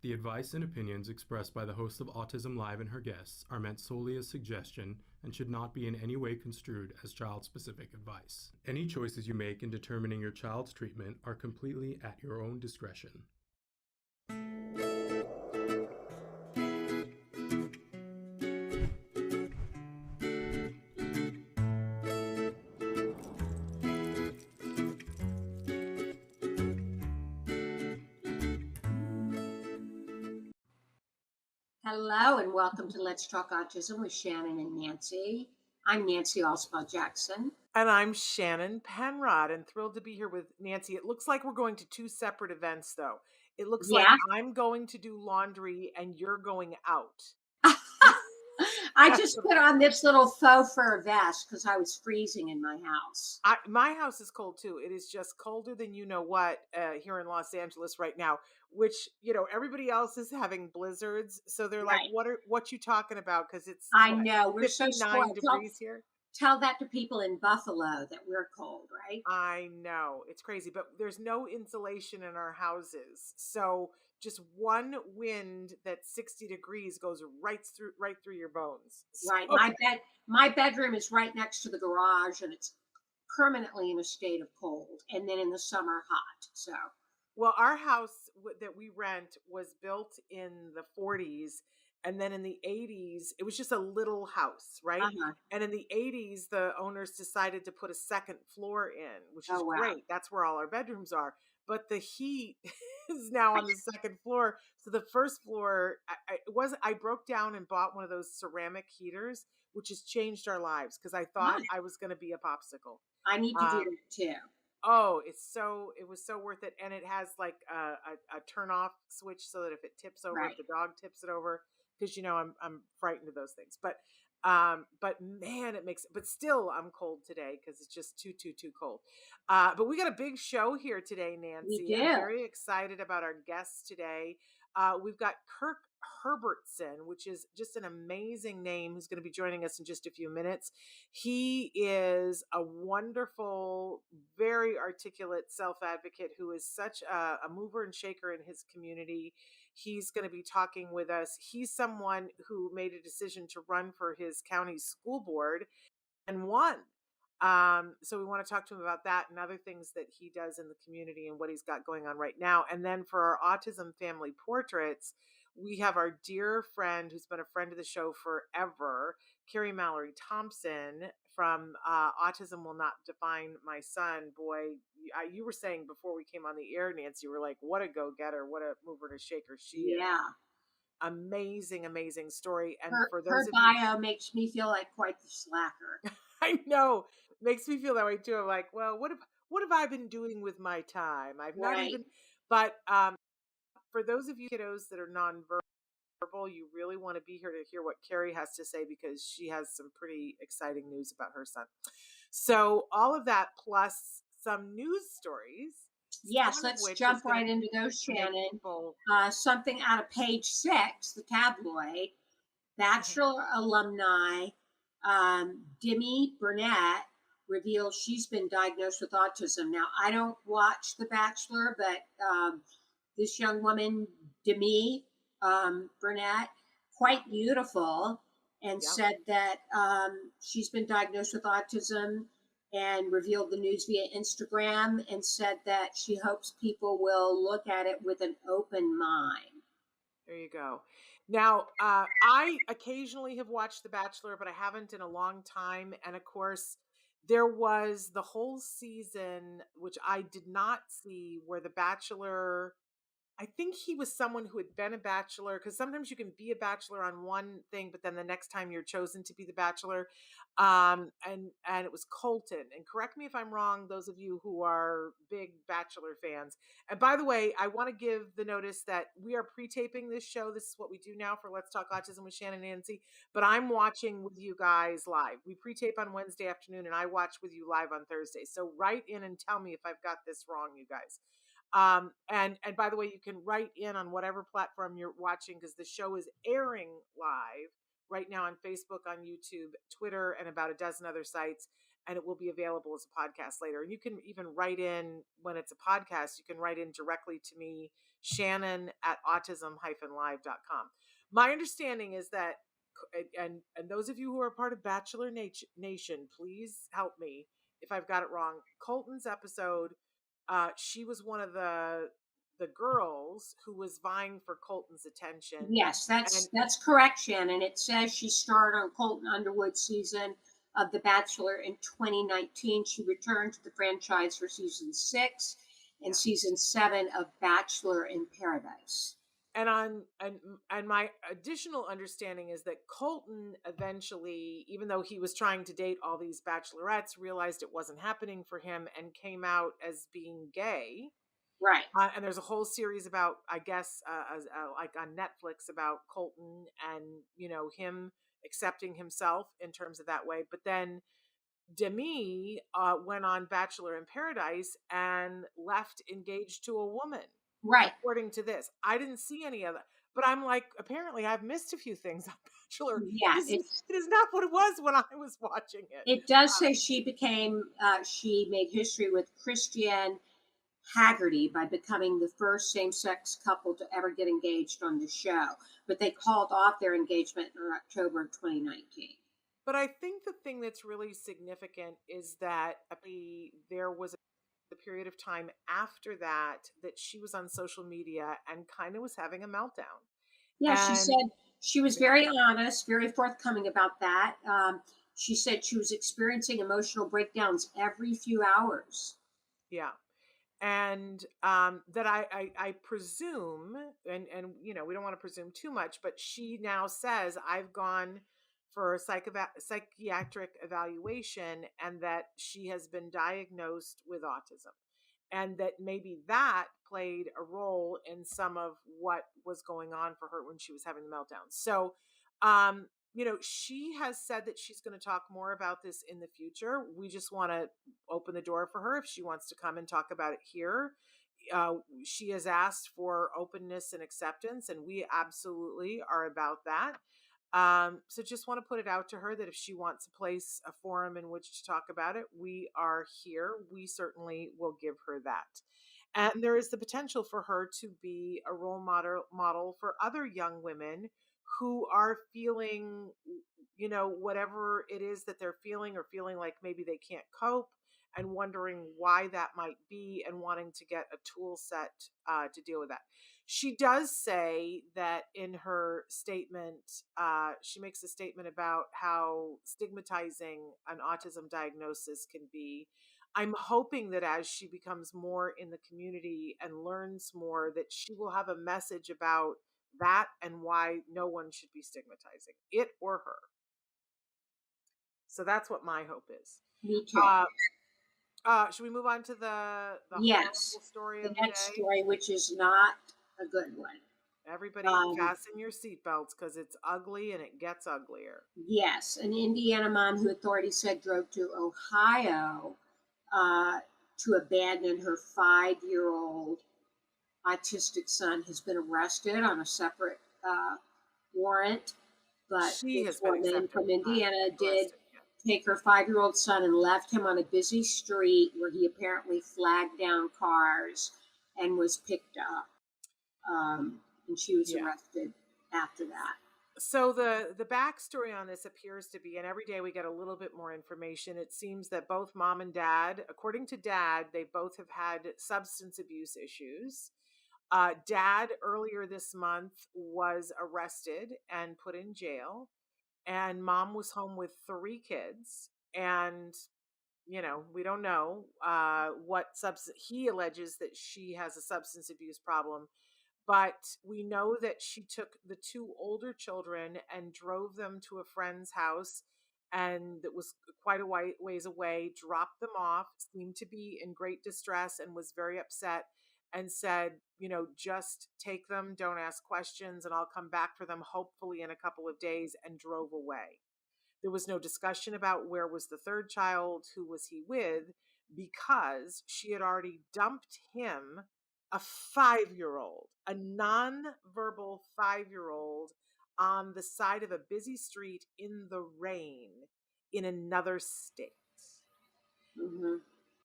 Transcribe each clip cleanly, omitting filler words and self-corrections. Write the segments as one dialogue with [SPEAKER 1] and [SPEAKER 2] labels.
[SPEAKER 1] The advice and opinions expressed by the host of Autism Live and her guests are meant solely as suggestion and should not be in any way construed as child-specific advice. Any choices you make in determining your child's treatment are completely at your own discretion.
[SPEAKER 2] Hello and welcome to Let's Talk Autism with Shannon and Nancy. I'm Nancy Alspaugh-Jackson.
[SPEAKER 3] And I'm Shannon Penrod, and thrilled to be here with Nancy. It looks like we're going to two separate events, though. It looks like I'm going to do laundry and you're going out.
[SPEAKER 2] I just put on this little faux fur vest because I was freezing in my house.
[SPEAKER 3] My house is cold too. It is just colder than you know what here in Los Angeles right now, which, you know, everybody else is having blizzards. So they're like, what you talking about? Because it's
[SPEAKER 2] I know we're
[SPEAKER 3] 59
[SPEAKER 2] so spoiled.
[SPEAKER 3] degrees here.
[SPEAKER 2] Tell that to people in Buffalo that we're cold, right?
[SPEAKER 3] I know. It's crazy, but there's no insulation in our houses. So just one wind that's 60 degrees goes right through your bones. So,
[SPEAKER 2] right. My bedroom is right next to the garage and it's permanently in a state of cold, and then in the summer hot. So
[SPEAKER 3] well, our house that we rent was built in the 40s. And then in the 80s, it was just a little house, right?
[SPEAKER 2] Uh-huh.
[SPEAKER 3] And in the 80s, the owners decided to put a second floor in, which is great. That's where all our bedrooms are. But the heat is now on the second floor. So the first floor, I broke down and bought one of those ceramic heaters, which has changed our lives because I thought I was going to be a popsicle.
[SPEAKER 2] I need to do that too.
[SPEAKER 3] Oh, it was so worth it. And it has like a turn off switch so that if it tips over, if the dog tips it over, because you know I'm frightened of those things, but man, but still I'm cold today because it's just too cold. But we got a big show here today, Nancy.
[SPEAKER 2] We do.
[SPEAKER 3] I'm very excited about our guests today. We've got Kirk Herbertson, which is just an amazing name, who's going to be joining us in just a few minutes. He is a wonderful, very articulate self-advocate who is such a mover and shaker in his community. He's going to be talking with us. He's someone who made a decision to run for his county school board and won. So we want to talk to him about that and other things that he does in the community and what he's got going on right now. And then for our Autism Family Portraits, we have our dear friend who's been a friend of the show forever, Kerrie Mallory Thompson from Autism Will Not Define My Son. Boy, you were saying before we came on the air, Nancy, you were like, what a go-getter, what a mover and a shaker she is.
[SPEAKER 2] Yeah.
[SPEAKER 3] Amazing story. And for those
[SPEAKER 2] her
[SPEAKER 3] of
[SPEAKER 2] bio makes me feel like quite the slacker.
[SPEAKER 3] I know. Makes me feel that way too. I'm like, well, what have I been doing with my time? I've not even, but for those of you kiddos that are nonverbal, you really want to be here to hear what Kerrie has to say because she has some pretty exciting news about her son. So all of that plus some news stories.
[SPEAKER 2] Yes, let's jump right into those, Shannon. Something out of Page 6, the tabloid. Bachelor alumni Demi Burnett reveals she's been diagnosed with autism. Now, I don't watch The Bachelor, but this young woman, Demi Burnett, quite beautiful, and said that she's been diagnosed with autism and revealed the news via Instagram and said that she hopes people will look at it with an open mind.
[SPEAKER 3] There you go. Now, I occasionally have watched The Bachelor, but I haven't in a long time. And of course, there was the whole season, which I did not see, where The Bachelor, I think he was someone who had been a bachelor, because sometimes you can be a bachelor on one thing, but then the next time you're chosen to be the bachelor. And it was Colton. And correct me if I'm wrong, those of you who are big Bachelor fans. And by the way, I want to give the notice that we are pre-taping this show. This is what we do now for Let's Talk Autism with Shannon and Nancy. But I'm watching with you guys live. We pre-tape on Wednesday afternoon, and I watch with you live on Thursday. So write in and tell me if I've got this wrong, you guys. And by the way, you can write in on whatever platform you're watching, because the show is airing live right now on Facebook, on YouTube, Twitter, and about a dozen other sites. And it will be available as a podcast later. And you can even write in when it's a podcast, you can write in directly to me, Shannon at autism-live.com. My understanding is that, and those of you who are part of Bachelor Nation, please help me if I've got it wrong. Colton's episode, she was one of the girls who was vying for Colton's attention.
[SPEAKER 2] Yes, that's correct, Shannon. It says she starred on Colton Underwood's season of The Bachelor in 2019. She returned to the franchise for season 6 and season 7 of Bachelor in Paradise.
[SPEAKER 3] And my additional understanding is that Colton eventually, even though he was trying to date all these bachelorettes, realized it wasn't happening for him and came out as being gay.
[SPEAKER 2] Right.
[SPEAKER 3] And there's a whole series about, I guess, like on Netflix about Colton and, you know, him accepting himself in terms of that way. But then Demi went on Bachelor in Paradise and left engaged to a woman.
[SPEAKER 2] Right.
[SPEAKER 3] According to this, I didn't see any of that. But I'm like, apparently I've missed a few things on Bachelor.
[SPEAKER 2] Yeah.
[SPEAKER 3] It is not what it was when I was watching it.
[SPEAKER 2] It does say she made history with Christian Haggerty by becoming the first same-sex couple to ever get engaged on the show. But they called off their engagement in October of 2019.
[SPEAKER 3] But I think the thing that's really significant is that there was a period of time after that she was on social media and kind of was having a meltdown.
[SPEAKER 2] Yeah, she said she was very honest, very forthcoming about that. She said she was experiencing emotional breakdowns every few hours.
[SPEAKER 3] Yeah. And that I presume, and you know, we don't want to presume too much, but she now says, I've gone for a psychiatric evaluation and that she has been diagnosed with autism. And that maybe that played a role in some of what was going on for her when she was having the meltdown. So, you know, she has said that she's going to talk more about this in the future. We just want to open the door for her if she wants to come and talk about it here. She has asked for openness and acceptance, and we absolutely are about that. So just want to put it out to her that if she wants a place, a forum in which to talk about it, we are here. We certainly will give her that. And there is the potential for her to be a role model for other young women who are feeling, you know, whatever it is that they're feeling, or feeling like maybe they can't cope and wondering why that might be and wanting to get a tool set to deal with that. She does say that in her statement, she makes a statement about how stigmatizing an autism diagnosis can be. I'm hoping that as she becomes more in the community and learns more, that she will have a message about that and why no one should be stigmatizing it or her. So that's what my hope is.
[SPEAKER 2] Me too.
[SPEAKER 3] Should we move on to the
[SPEAKER 2] yes
[SPEAKER 3] story
[SPEAKER 2] the
[SPEAKER 3] of
[SPEAKER 2] next
[SPEAKER 3] the day?
[SPEAKER 2] story, which is not a good one.
[SPEAKER 3] Everybody fasten your seatbelts because it's ugly and it gets uglier.
[SPEAKER 2] Yes, an Indiana mom who authorities said drove to Ohio to abandon her 5-year-old autistic son has been arrested on a separate warrant. But this woman from Indiana did take her 5-year-old son and left him on a busy street where he apparently flagged down cars and was picked up. And she was arrested after that.
[SPEAKER 3] So the backstory on this appears to be, and every day we get a little bit more information, it seems that both mom and dad, according to dad, they both have had substance abuse issues. Dad earlier this month was arrested and put in jail, and mom was home with 3 kids. And, you know, we don't know what substance. He alleges that she has a substance abuse problem, but we know that she took the 2 older children and drove them to a friend's house, and that was quite a ways away, dropped them off, seemed to be in great distress and was very upset, and said, you know, just take them, don't ask questions, and I'll come back for them hopefully in a couple of days, and drove away. There was no discussion about where was the 3rd child, who was he with, because she had already dumped him, a 5-year-old, a non-verbal 5-year-old, on the side of a busy street in the rain in another state.
[SPEAKER 2] Mm-hmm.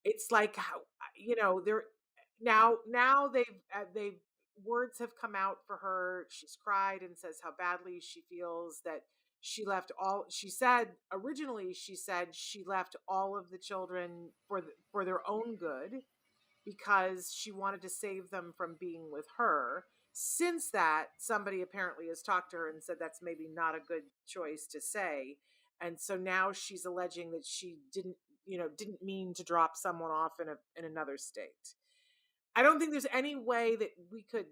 [SPEAKER 3] It's like, how, you know, they're now they've words have come out for her. She's cried and says how badly she feels that she left all, she said originally she left all of the children for their own good because she wanted to save them from being with her. Since that, somebody apparently has talked to her and said that's maybe not a good choice to say. And so now she's alleging that she didn't mean to drop someone off in another state. I don't think there's any way that we could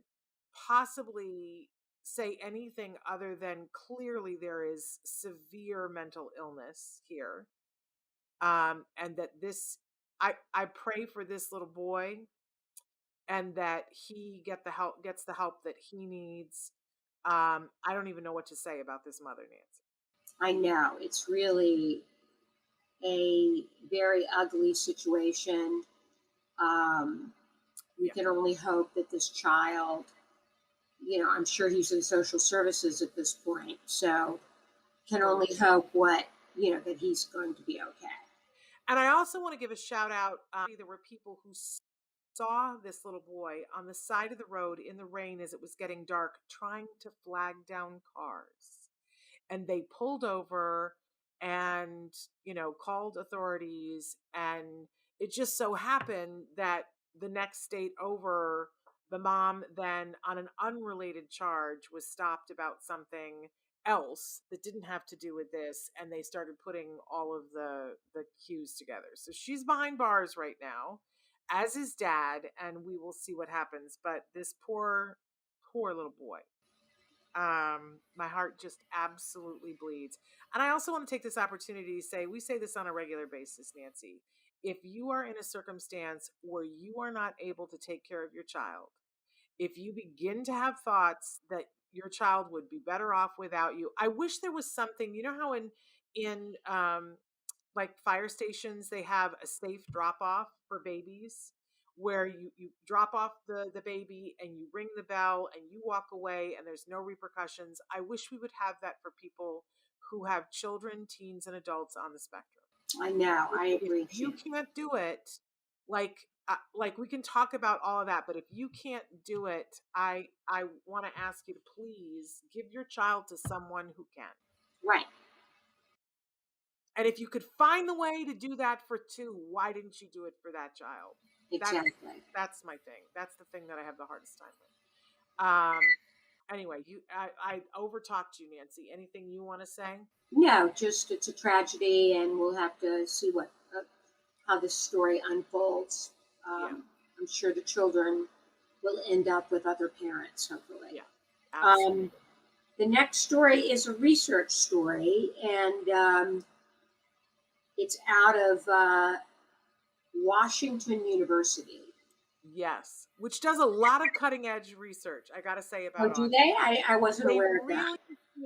[SPEAKER 3] possibly say anything other than clearly there is severe mental illness here. And that I pray for this little boy and that he gets the help that he needs. I don't even know what to say about this mother, Nancy.
[SPEAKER 2] I know. It's really a very ugly situation. We can only hope that this child, I'm sure he's in social services at this point, so can only hope that he's going to be okay.
[SPEAKER 3] And I also want to give a shout out. There were people who saw this little boy on the side of the road in the rain as it was getting dark, trying to flag down cars. And they pulled over and, called authorities. And it just so happened that the next state over, the mom then on an unrelated charge was stopped about something else that didn't have to do with this, and they started putting all of the cues together. So she's behind bars right now, as is dad, and we will see what happens. But this poor little boy, my heart just absolutely bleeds. And I also want to take this opportunity to say, we say this on a regular basis, Nancy. If you are in a circumstance where you are not able to take care of your child, if you begin to have thoughts that your child would be better off without you, I wish there was something, how in like fire stations, they have a safe drop off for babies where you drop off the baby and you ring the bell and you walk away and there's no repercussions. I wish we would have that for people who have children, teens, and adults on the spectrum.
[SPEAKER 2] I know. I agree.
[SPEAKER 3] If you can't do it, like we can talk about all of that, but if you can't do it, I want to ask you to please give your child to someone who can.
[SPEAKER 2] Right.
[SPEAKER 3] And if you could find the way to do that for two, why didn't you do it for that child?
[SPEAKER 2] Exactly.
[SPEAKER 3] That's my thing. That's the thing that I have the hardest time with. Anyway, I overtalked you, Nancy. Anything you want to say?
[SPEAKER 2] No, just it's a tragedy, and we'll have to see how this story unfolds. I'm sure the children will end up with other parents, hopefully.
[SPEAKER 3] Yeah, absolutely.
[SPEAKER 2] The next story is a research story, and it's out of Washington University.
[SPEAKER 3] Yes, which does a lot of cutting edge research, I got to say about it.
[SPEAKER 2] Oh, do they? I wasn't aware of that.
[SPEAKER 3] They really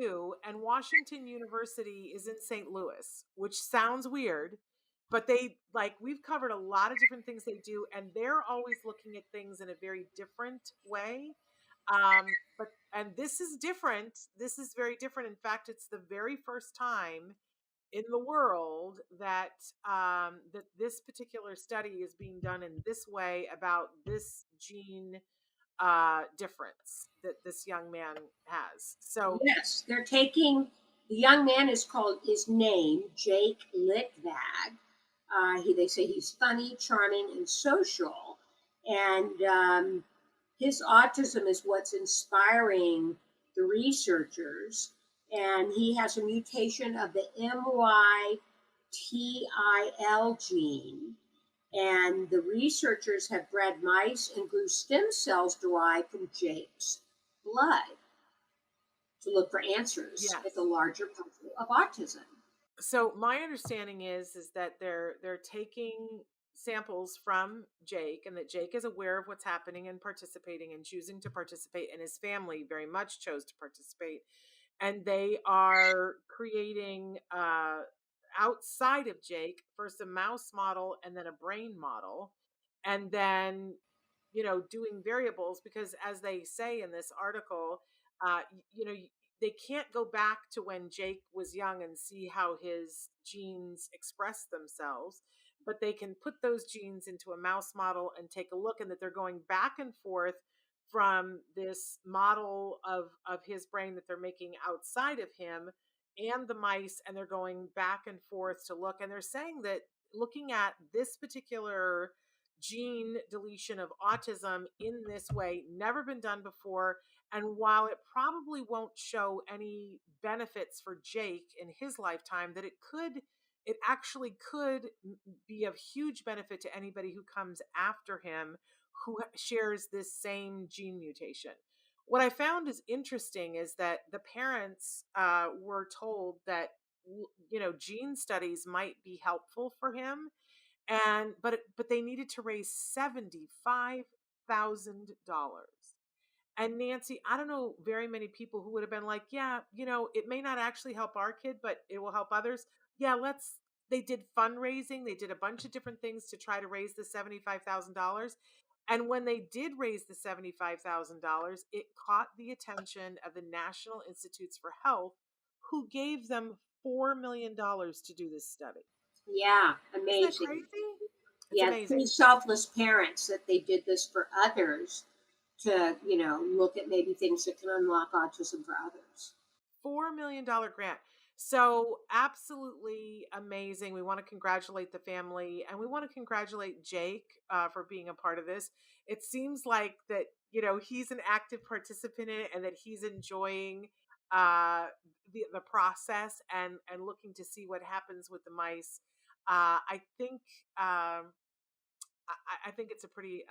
[SPEAKER 3] do, and Washington University is in St. Louis, which sounds weird, but we've covered a lot of different things they do, and they're always looking at things in a very different way. And this is different. This is very different. In fact, it's the very first time in the world that that this particular study is being done in this way about this gene difference that this young man has. So
[SPEAKER 2] yes, they're taking the young man is named Jake Litvag. They say he's funny, charming, and social, and his autism is what's inspiring the researchers. And he has a mutation of the MYTIL gene. And the researchers have bred mice and grew stem cells derived from Jake's blood to look for answers at the larger puzzle of autism.
[SPEAKER 3] So my understanding is that they're taking samples from Jake, and that Jake is aware of what's happening and participating and choosing to participate, and his family very much chose to participate. And they are creating outside of Jake first a mouse model and then a brain model, and then doing variables, because as they say in this article, they can't go back to when Jake was young and see how his genes express themselves, but they can put those genes into a mouse model and take a look, and that they're going back and forth from this model of his brain that they're making outside of him and the mice, and they're going back and forth to look, and they're saying that looking at this particular gene deletion of autism in this way never been done before. And while it probably won't show any benefits for Jake in his lifetime, that it actually could be of huge benefit to anybody who comes after him who shares this same gene mutation. What I found is interesting is that the parents were told that, you know, gene studies might be helpful for him, and but they needed to raise $75,000. And Nancy, I don't know very many people who would have been like, yeah, you know, it may not actually help our kid, but it will help others. Yeah, they did fundraising. They did a bunch of different things to try to raise the $75,000. And when they did raise the $75,000, it caught the attention of the National Institutes for Health, who gave them $4 million to do this study.
[SPEAKER 2] Yeah,
[SPEAKER 3] Isn't
[SPEAKER 2] amazing.
[SPEAKER 3] that crazy? It's
[SPEAKER 2] Yeah,
[SPEAKER 3] amazing.
[SPEAKER 2] pretty selfless parents that they did this for others to, you know, look at maybe things that can unlock autism for others.
[SPEAKER 3] $4 million grant. So absolutely amazing. We want to congratulate the family, and we want to congratulate Jake for being a part of this. It seems like that, you know, he's an active participant in it, and that he's enjoying the process and looking to see what happens with the mice. I think I think it's a pretty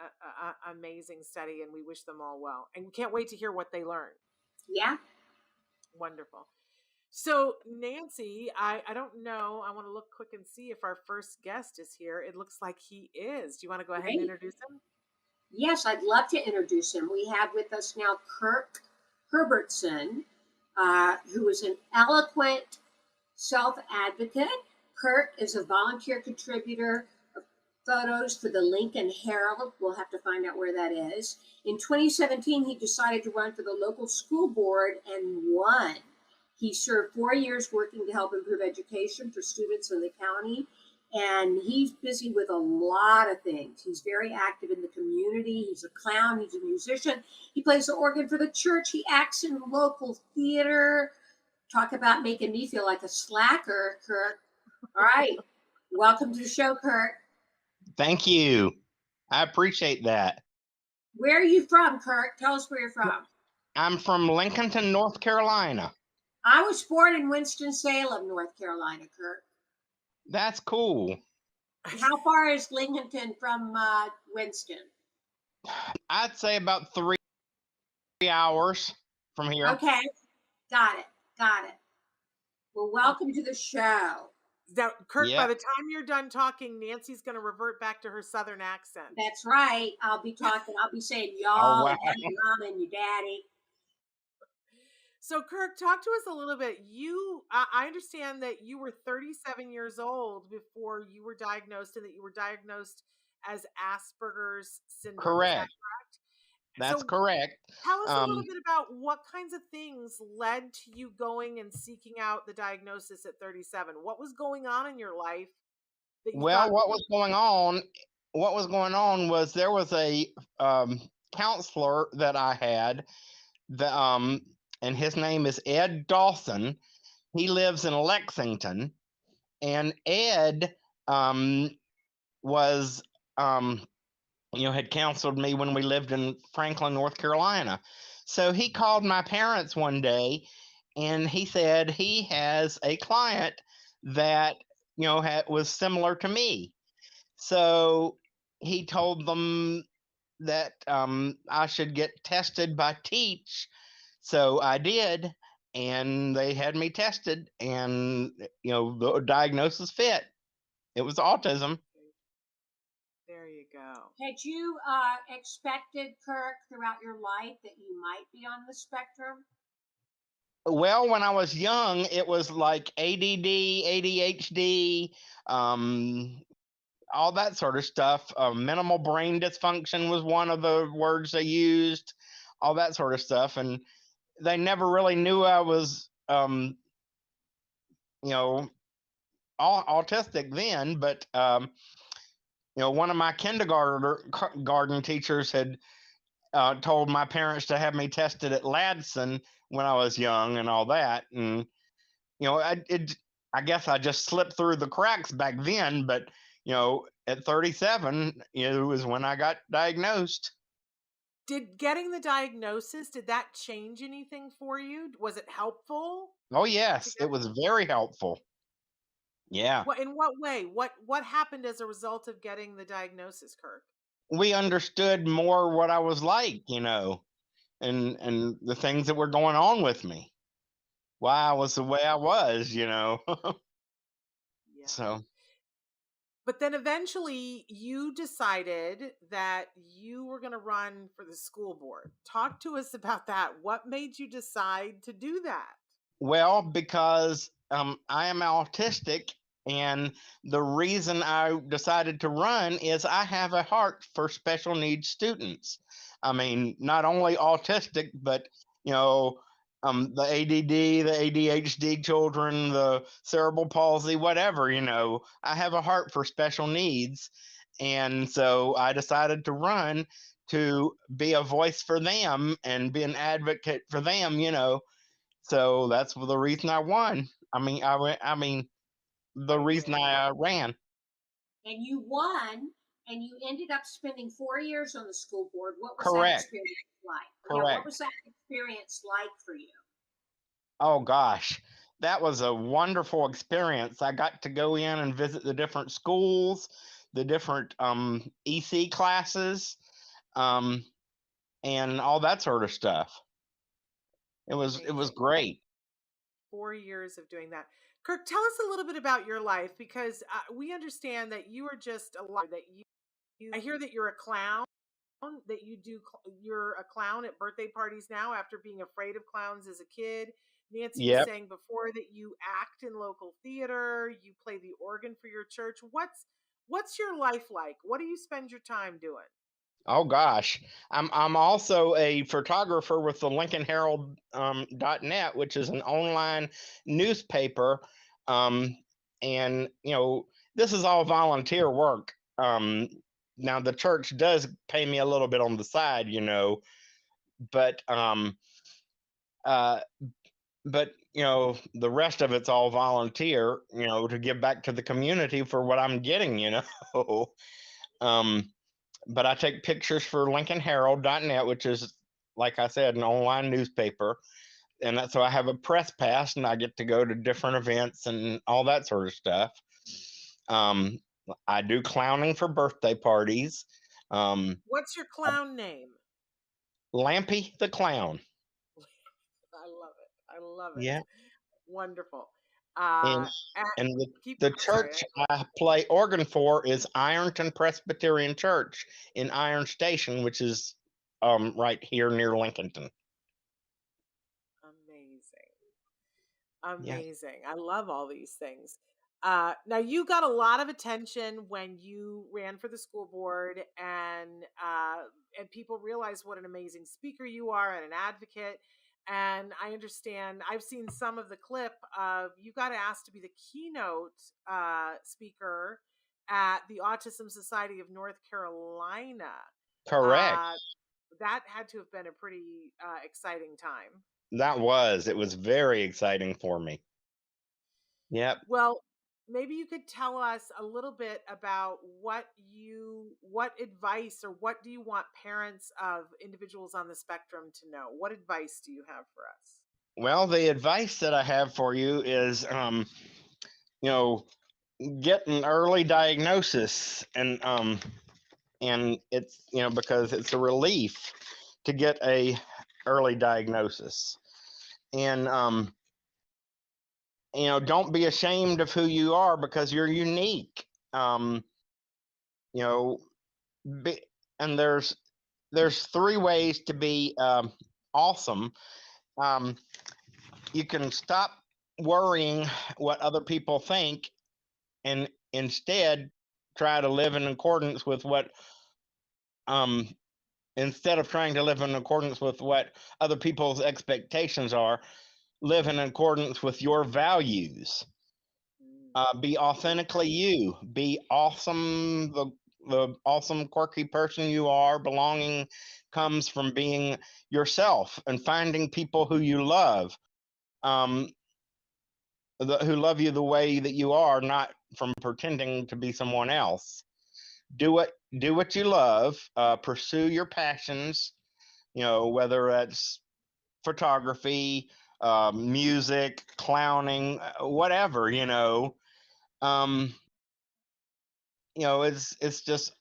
[SPEAKER 3] amazing study, and we wish them all well. And we can't wait to hear what they learn.
[SPEAKER 2] Yeah.
[SPEAKER 3] Wonderful. So, Nancy, I don't know. I want to look quick and see if our first guest is here. It looks like he is. Do you want to go ahead and introduce him?
[SPEAKER 2] Yes, I'd love to introduce him. We have with us now Kirk Herbertson, who is an eloquent self-advocate. Kirk is a volunteer contributor of photos for the Lincoln Herald. We'll have to find out where that is. In 2017, he decided to run for the local school board and won. He served 4 years working to help improve education for students in the county, and he's busy with a lot of things. He's very active in the community. He's a clown. He's a musician. He plays the organ for the church. He acts in local theater. Talk about making me feel like a slacker, Kirk. All right. Welcome to the show, Kirk.
[SPEAKER 4] Thank you. I appreciate that.
[SPEAKER 2] Where are you from, Kirk? Tell us where you're from.
[SPEAKER 4] I'm from Lincoln, North Carolina.
[SPEAKER 2] I was born in Winston-Salem, North Carolina, Kirk.
[SPEAKER 4] That's cool.
[SPEAKER 2] How far is Lincoln from Winston?
[SPEAKER 4] I'd say about 3 hours from here.
[SPEAKER 2] Okay. Got it. Well, welcome to the show.
[SPEAKER 3] Now, Kirk, by the time you're done talking, Nancy's going to revert back to her Southern accent.
[SPEAKER 2] That's right. I'll be saying y'all and mom and your daddy.
[SPEAKER 3] So, Kirk, talk to us a little bit. I understand that you were 37 years old before you were diagnosed, and that you were diagnosed as Asperger's Syndrome.
[SPEAKER 4] Correct.
[SPEAKER 3] That's
[SPEAKER 4] correct.
[SPEAKER 3] Tell us a little bit about what kinds of things led to you going and seeking out the diagnosis at 37. What was going on in your life?
[SPEAKER 4] What was going on was there was a counselor that I had, and his name is Ed Dawson. He lives in Lexington, and Ed was had counseled me when we lived in Franklin, North Carolina. So he called my parents one day, and he said he has a client that was similar to me. So he told them that I should get tested by Teach. So I did, and they had me tested, and the diagnosis fit. It was autism.
[SPEAKER 3] There you go.
[SPEAKER 2] Had you expected, Kirk, throughout your life that you might be on the spectrum?
[SPEAKER 4] Well, when I was young, it was like ADD, ADHD, all that sort of stuff. Minimal brain dysfunction was one of the words they used, all that sort of stuff. And they never really knew I was, autistic then. But, one of my kindergarten teachers had told my parents to have me tested at Ladson when I was young and all that. And, I guess I just slipped through the cracks back then. But, at 37, was when I got diagnosed.
[SPEAKER 3] Did getting the diagnosis, did that change anything for you? Was it helpful?
[SPEAKER 4] Oh, yes, it was very helpful. Yeah.
[SPEAKER 3] In what way? What happened as a result of getting the diagnosis, Kirk?
[SPEAKER 4] We understood more what I was like, and the things that were going on with me, why I was the way I was.
[SPEAKER 3] Yeah.
[SPEAKER 4] So,
[SPEAKER 3] but then eventually you decided that you were going to run for the school board. Talk to us about that. What made you decide to do that?
[SPEAKER 4] well, because I am autistic, and the reason I decided to run is I have a heart for special needs students. I mean, not only autistic, but the ADD, the ADHD children, the cerebral palsy, whatever. I have a heart for special needs, and so I decided to run to be a voice for them and be an advocate for them. So that's the reason I won. The reason I ran.
[SPEAKER 2] And you won, and you ended up spending 4 years on the school board. What was
[SPEAKER 4] Correct.
[SPEAKER 2] that experience like?
[SPEAKER 4] Correct.
[SPEAKER 2] Yeah, what was that experience like for you?
[SPEAKER 4] Oh gosh, that was a wonderful experience. I got to go in and visit the different schools, the different EC classes, and all that sort of stuff. It was great.
[SPEAKER 3] 4 years of doing that. Kirk, tell us a little bit about your life, because we understand that you are just a lot that you. I hear that you're a clown. That you're a clown at birthday parties now after being afraid of clowns as a kid. Nancy was saying before that you act in local theater, you play the organ for your church. What's your life like? What do you spend your time doing?
[SPEAKER 4] Oh gosh, I'm also a photographer with the Lincoln Herald .net, which is an online newspaper, and this is all volunteer work. Now the church does pay me a little bit on the side, but the rest of it's all volunteer, to give back to the community for what I'm getting. But I take pictures for LincolnHerald.net, which is, like I said, an online newspaper. And so I have a press pass, and I get to go to different events and all that sort of stuff. I do clowning for birthday parties.
[SPEAKER 3] What's your clown name?
[SPEAKER 4] Lampy the Clown.
[SPEAKER 3] I love it. I love it.
[SPEAKER 4] Yeah.
[SPEAKER 3] Wonderful.
[SPEAKER 4] And the church I play organ for is Ironton Presbyterian Church in Iron Station, which is right here near Lincolnton.
[SPEAKER 3] Amazing. I love all these things. Now you got a lot of attention when you ran for the school board, and people realize what an amazing speaker you are and an advocate. And I understand, I've seen some of the clip of you got asked to be the keynote speaker at the Autism Society of North Carolina.
[SPEAKER 4] Correct.
[SPEAKER 3] That had to have been a pretty exciting time.
[SPEAKER 4] It was very exciting for me. Yep.
[SPEAKER 3] Well, maybe you could tell us a little bit about what advice, or what do you want parents of individuals on the spectrum to know? What advice do you have for us?
[SPEAKER 4] Well, the advice that I have for you is, get an early diagnosis, and it's, because it's a relief to get a early diagnosis. And don't be ashamed of who you are, because you're unique. And there's 3 ways to be awesome. You can stop worrying what other people think, and instead try to live in accordance with what instead of trying to live in accordance with what other people's expectations are, live in accordance with your values. Be authentically you. Be awesome. the awesome, quirky person you are. Belonging comes from being yourself and finding people who you love, um, who love you the way that you are, not from pretending to be someone else. Do what you love. Pursue your passions. Whether it's photography, music, clowning, whatever. Um, it's just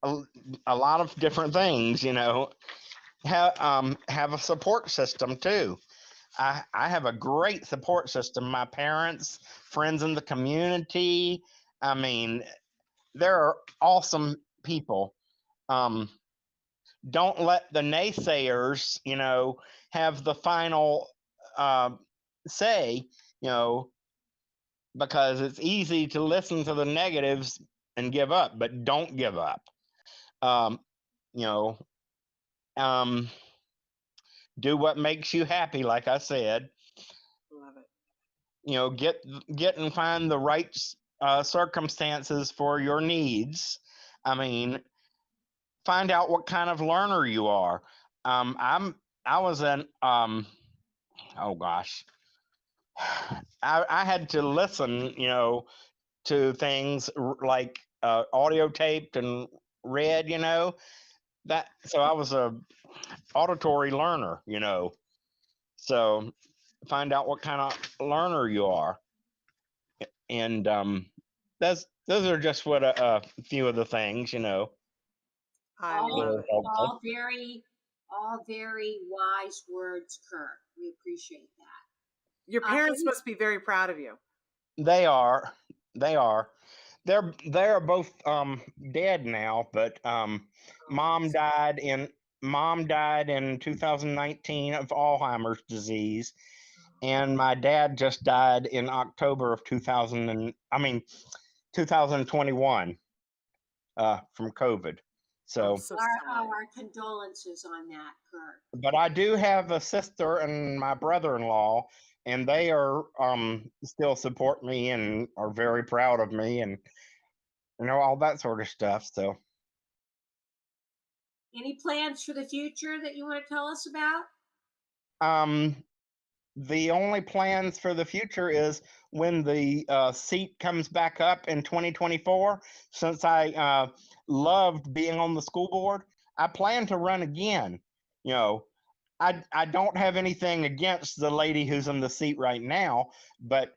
[SPEAKER 4] a lot of different things. Have a support system too. I have a great support system. My parents, friends in the community. I mean, they're awesome people. Um, don't let the naysayers, have the final uh, say, because it's easy to listen to the negatives and give up, but don't give up. Um, you know, um, do what makes you happy, like I said.
[SPEAKER 3] Love it.
[SPEAKER 4] Get and find the right circumstances for your needs. I mean, find out what kind of learner you are. I was an oh gosh, I had to listen, to things like audio taped and read, that. So I was a auditory learner, So find out what kind of learner you are, and those are just what a few of the things,
[SPEAKER 3] I
[SPEAKER 2] All,
[SPEAKER 3] love it.
[SPEAKER 2] all very wise words, Kirk. We appreciate that.
[SPEAKER 3] Your parents
[SPEAKER 2] Any-
[SPEAKER 3] must be very proud of you.
[SPEAKER 4] They are. They are. They're both dead now, but mom died in mom died in 2019 of Alzheimer's disease, and my dad just died in October of 2021 from COVID.
[SPEAKER 3] I'm
[SPEAKER 4] So,
[SPEAKER 3] so
[SPEAKER 2] our,
[SPEAKER 3] sorry.
[SPEAKER 2] our condolences on that, Kirk.
[SPEAKER 4] but I do have a sister and my brother-in-law, and they are still support me and are very proud of me, and all that sort of stuff. So,
[SPEAKER 2] Any plans for the future that you want to tell us about?
[SPEAKER 4] um, the only plans for the future is when the seat comes back up in 2024. Since I loved being on the school board, I plan to run again. You know, I don't have anything against the lady who's in the seat right now, but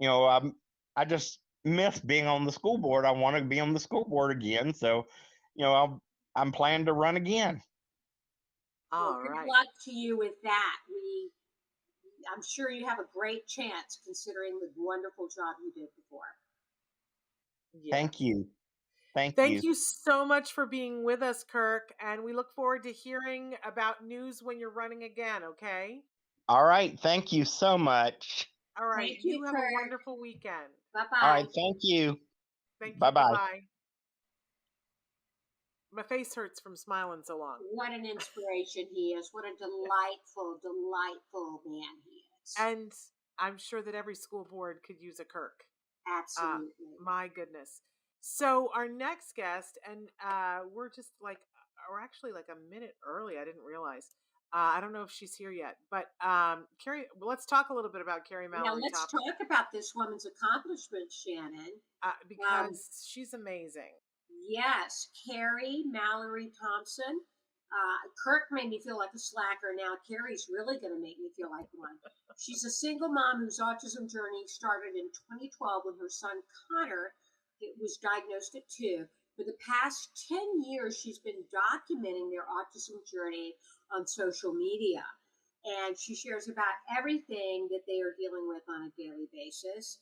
[SPEAKER 4] I just miss being on the school board. I want to be on the school board again, so I'm planning to run again.
[SPEAKER 2] Well,
[SPEAKER 3] All
[SPEAKER 2] good
[SPEAKER 3] right.
[SPEAKER 2] luck to you with that. I'm sure you have a great chance considering the wonderful job you did before.
[SPEAKER 3] Yeah.
[SPEAKER 4] Thank you. Thank
[SPEAKER 3] Thank you so much for being with us, Kirk. And we look forward to hearing about news when you're running again, okay?
[SPEAKER 4] All right. Thank you so much.
[SPEAKER 3] All right.
[SPEAKER 2] Thank you,
[SPEAKER 3] You have
[SPEAKER 2] Kirk.
[SPEAKER 3] a wonderful weekend.
[SPEAKER 2] Bye
[SPEAKER 4] All right.
[SPEAKER 2] bye.
[SPEAKER 4] Thank you.
[SPEAKER 3] Thank you.
[SPEAKER 4] Bye-bye.
[SPEAKER 3] Bye-bye. My face hurts from smiling so long.
[SPEAKER 2] What an inspiration he is. What a delightful, delightful man he is.
[SPEAKER 3] And I'm sure that every school board could use a Kirk.
[SPEAKER 2] Absolutely.
[SPEAKER 3] My goodness. So our next guest, and we're actually like a minute early. I didn't realize. I don't know if she's here yet, but Kerrie, let's talk a little bit about Kerrie Mallory
[SPEAKER 2] Now let's
[SPEAKER 3] Thompson.
[SPEAKER 2] talk about this woman's accomplishments, Shannon.
[SPEAKER 3] Because she's amazing.
[SPEAKER 2] Yes, Kerrie Mallory Thompson. Kirk made me feel like a slacker. Now Kerrie's really going to make me feel like one. She's a single mom whose autism journey started in 2012 when her son Conor was diagnosed at 2. For the past 10 years, she's been documenting their autism journey on social media. And she shares about everything that they are dealing with on a daily basis,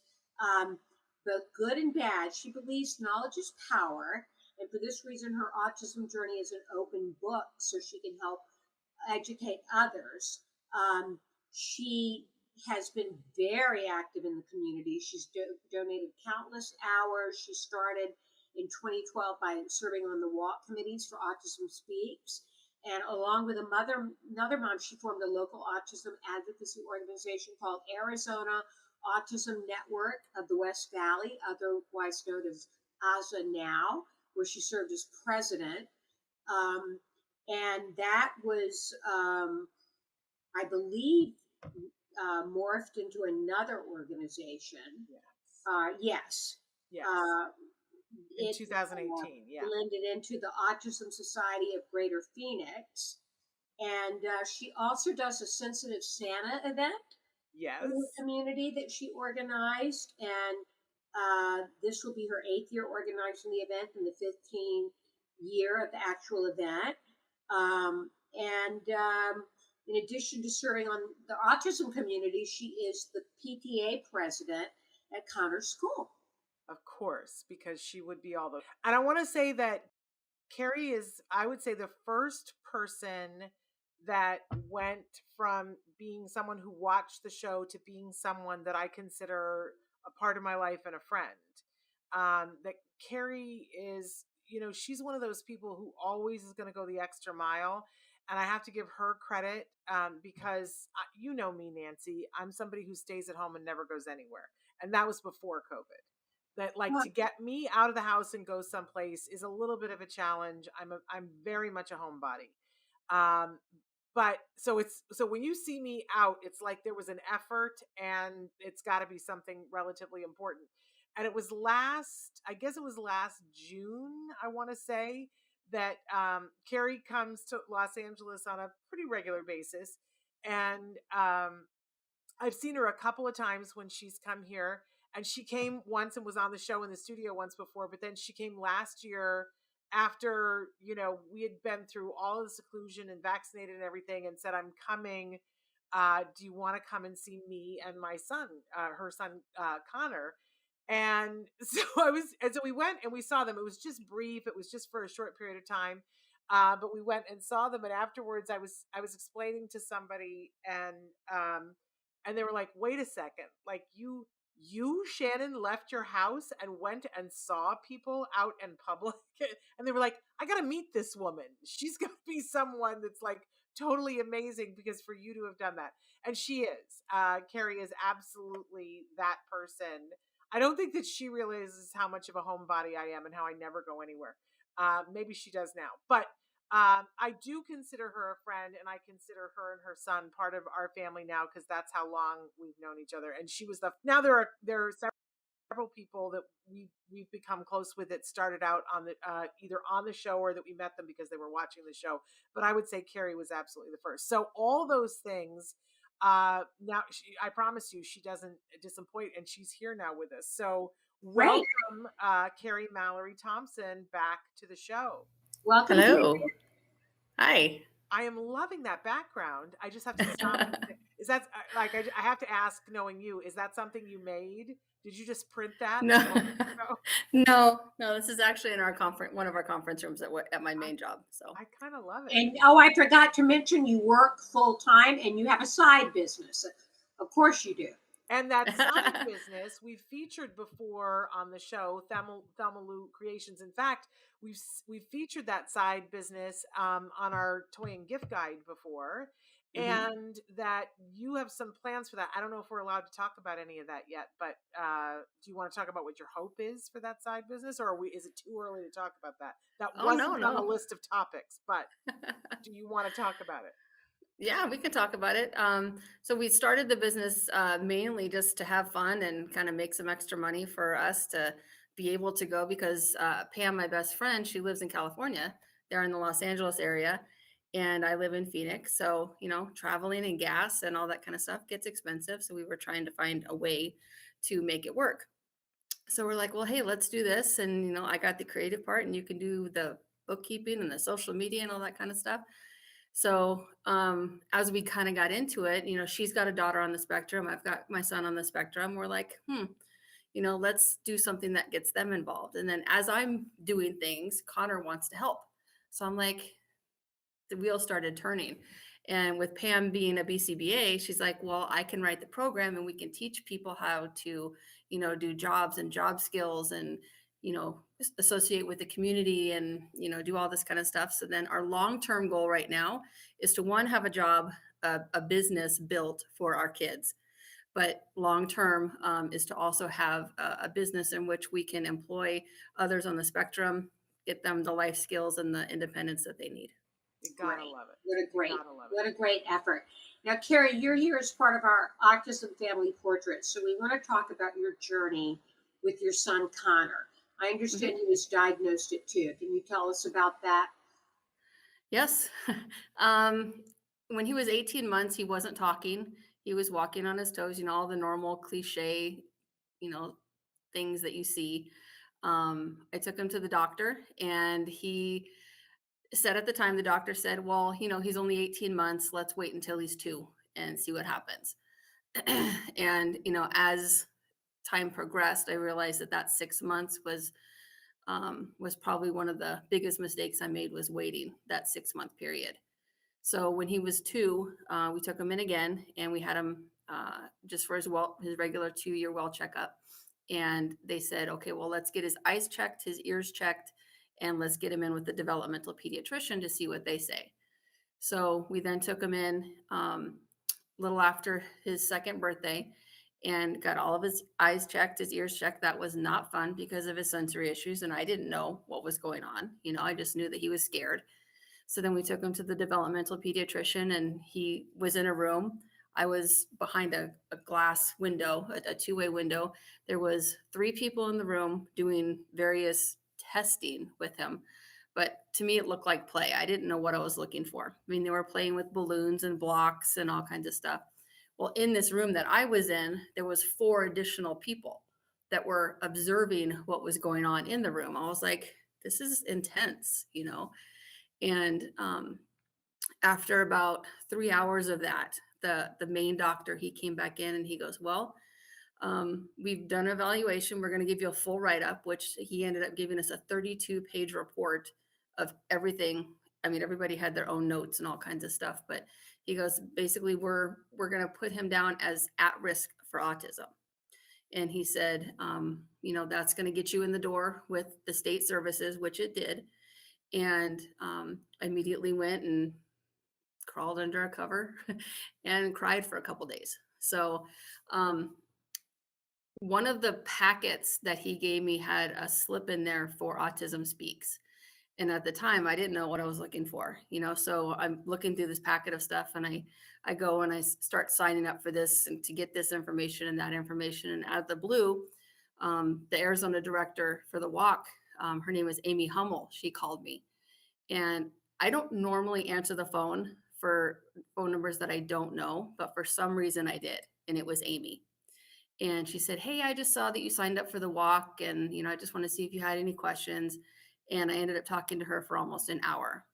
[SPEAKER 2] both good and bad. She believes knowledge is power. And for this reason, her autism journey is an open book so she can help educate others. She has been very active in the community. She's donated countless hours. She started in 2012 by serving on the walk committees for Autism Speaks. And along with another mom, she formed a local autism advocacy organization called Arizona Autism Network of the West Valley, otherwise known as ASA Now. where she served as president. And that was, I believe, morphed into another organization. Yes.
[SPEAKER 3] Yes.
[SPEAKER 2] In
[SPEAKER 3] 2018, yeah.
[SPEAKER 2] Blended into the Autism Society of Greater Phoenix. And she also does a Sensitive Santa event
[SPEAKER 3] Yes.
[SPEAKER 2] in the community that she organized. And this will be her 8th year organizing the event and the 15th year of the actual event. In addition to serving on the autism community, she is the PTA president at Conor School.
[SPEAKER 3] Of course, because she would be all those. And I want to say that Kerrie is, I would say, the first person that went from being someone who watched the show to being someone that I consider a part of my life and a friend. That Kerrie is, she's one of those people who always is going to go the extra mile. And I have to give her credit because you know me, Nancy. I'm somebody who stays at home and never goes anywhere. And that was before COVID. That to get me out of the house and go someplace is a little bit of a challenge. I'm very much a homebody. But so when you see me out, it's like there was an effort and it's got to be something relatively important. And it was last June, I want to say, that Kerrie comes to Los Angeles on a pretty regular basis. And I've seen her a couple of times when she's come here. And she came once and was on the show in the studio once before, but then she came last year after, we had been through all of the seclusion and vaccinated and everything, and said, I'm coming. Do you want to come and see me and my son, her son, Conor? And so we went and we saw them. It was just brief. It was just for a short period of time. But we went and saw them. And afterwards I was explaining to somebody and they were like, wait a second, like you, Shannon, left your house and went and saw people out in public. And they were like, I got to meet this woman. She's going to be someone that's like totally amazing, because for you to have done that. And she is. Kerrie is absolutely that person. I don't think that she realizes how much of a homebody I am and how I never go anywhere. Maybe she does now. But I do consider her a friend, and I consider her and her son part of our family now, because that's how long we've known each other. And she was now there are several people that we've become close with that started out on the either on the show or that we met them because they were watching the show. But I would say Kerrie was absolutely the first. So all those things. Now I promise you, she doesn't disappoint, and she's here now with us. So welcome, Kerrie Mallory Thompson, back to the show.
[SPEAKER 2] Welcome.
[SPEAKER 5] Hello. Hi.
[SPEAKER 3] I am loving that background. I just have to stop. Is that like I have to ask, knowing you, is that something you made? Did you just print that?
[SPEAKER 5] No. This is actually in our one of our conference rooms at my main job. So
[SPEAKER 3] I kind of love it.
[SPEAKER 2] And I forgot to mention, you work full time and you have a side business. Of course you do.
[SPEAKER 3] And that side business we've featured before on the show, ThelmaLou Creations. In fact, we've featured that side business on our toy and gift guide before. Mm-hmm. And that you have some plans for that. I don't know if we're allowed to talk about any of that yet, but do you want to talk about what your hope is for that side business, or is it too early to talk about that? That wasn't on the list of topics, but do you want to talk about it?
[SPEAKER 5] Yeah, we can talk about it. So we started the business mainly just to have fun and kind of make some extra money for us to be able to go, because Pam, my best friend, she lives in California. They're in the Los Angeles area. And I live in Phoenix. So, traveling and gas and all that kind of stuff gets expensive. So we were trying to find a way to make it work. So we're like, well, hey, let's do this. And, I got the creative part, and you can do the bookkeeping and the social media and all that kind of stuff. So as we kind of got into it, she's got a daughter on the spectrum. I've got my son on the spectrum. We're like, let's do something that gets them involved. And then as I'm doing things, Conor wants to help. So I'm like, the wheel started turning. And with Pam being a BCBA, she's like, well, I can write the program and we can teach people how to, do jobs and job skills and, associate with the community and, do all this kind of stuff. So then our long-term goal right now is to, one, have a job, a business built for our kids. But long-term is to also have a business in which we can employ others on the spectrum, get them the life skills and the independence that they need.
[SPEAKER 3] You gotta
[SPEAKER 2] Great.
[SPEAKER 3] love it.
[SPEAKER 2] What a great effort. Now, Kerrie, you're here as part of our Autism Family Portrait. So we want to talk about your journey with your son, Conor. I understand he was diagnosed at 2. Can you tell us about that?
[SPEAKER 5] Yes. When he was 18 months, he wasn't talking. He was walking on his toes, all the normal cliche, things that you see. I took him to the doctor, and he said at the time, the doctor said, well, he's only 18 months. Let's wait until he's 2 and see what happens. And, as time progressed, I realized that 6 months was probably one of the biggest mistakes I made, was waiting that 6-month period. So when he was 2, we took him in again, and we had him just for his regular 2-year well checkup. And they said, okay, well, let's get his eyes checked, his ears checked, and let's get him in with the developmental pediatrician to see what they say. So we then took him in a little after his 2nd birthday and got all of his eyes checked, his ears checked. That was not fun because of his sensory issues, and I didn't know what was going on. I just knew that he was scared. So then we took him to the developmental pediatrician, and he was in a room. I was behind a glass window, a 2-way window. There was 3 people in the room doing various testing with him. But to me, it looked like play. I didn't know what I was looking for. I mean, they were playing with balloons and blocks and all kinds of stuff. Well, in this room that I was in, there was 4 additional people that were observing what was going on in the room. I was like, this is intense, And after about 3 hours of that, the main doctor, he came back in and he goes, well, we've done an evaluation. We're going to give you a full write-up, which he ended up giving us a 32-page report of everything. I mean, everybody had their own notes and all kinds of stuff, but he goes, basically, we're going to put him down as at risk for autism. And he said, that's going to get you in the door with the state services, which it did. And I immediately went and crawled under a cover and cried for a couple days. So one of the packets that he gave me had a slip in there for Autism Speaks. And at the time, I didn't know what I was looking for, so I'm looking through this packet of stuff, and I go and I start signing up for this and to get this information and that information. And out of the blue, the Arizona director for the walk, her name is Amy Hummel. She called me, and I don't normally answer the phone for phone numbers that I don't know, but for some reason I did, and it was Amy. And she said, hey, I just saw that you signed up for the walk, and I just want to see if you had any questions. And I ended up talking to her for almost an hour.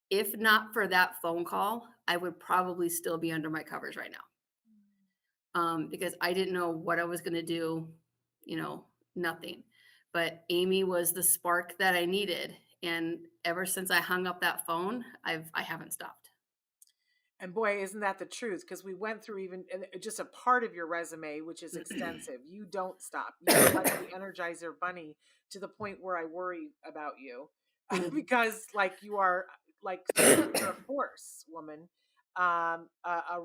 [SPEAKER 5] If not for that phone call, I would probably still be under my covers right now, because I didn't know what I was going to do, nothing. But Amy was the spark that I needed. And ever since I hung up that phone, I haven't stopped.
[SPEAKER 3] And boy, isn't that the truth? Because we went through even just a part of your resume, which is extensive. You don't stop. You're like the Energizer Bunny, to the point where I worry about you because you are you're a force, woman, a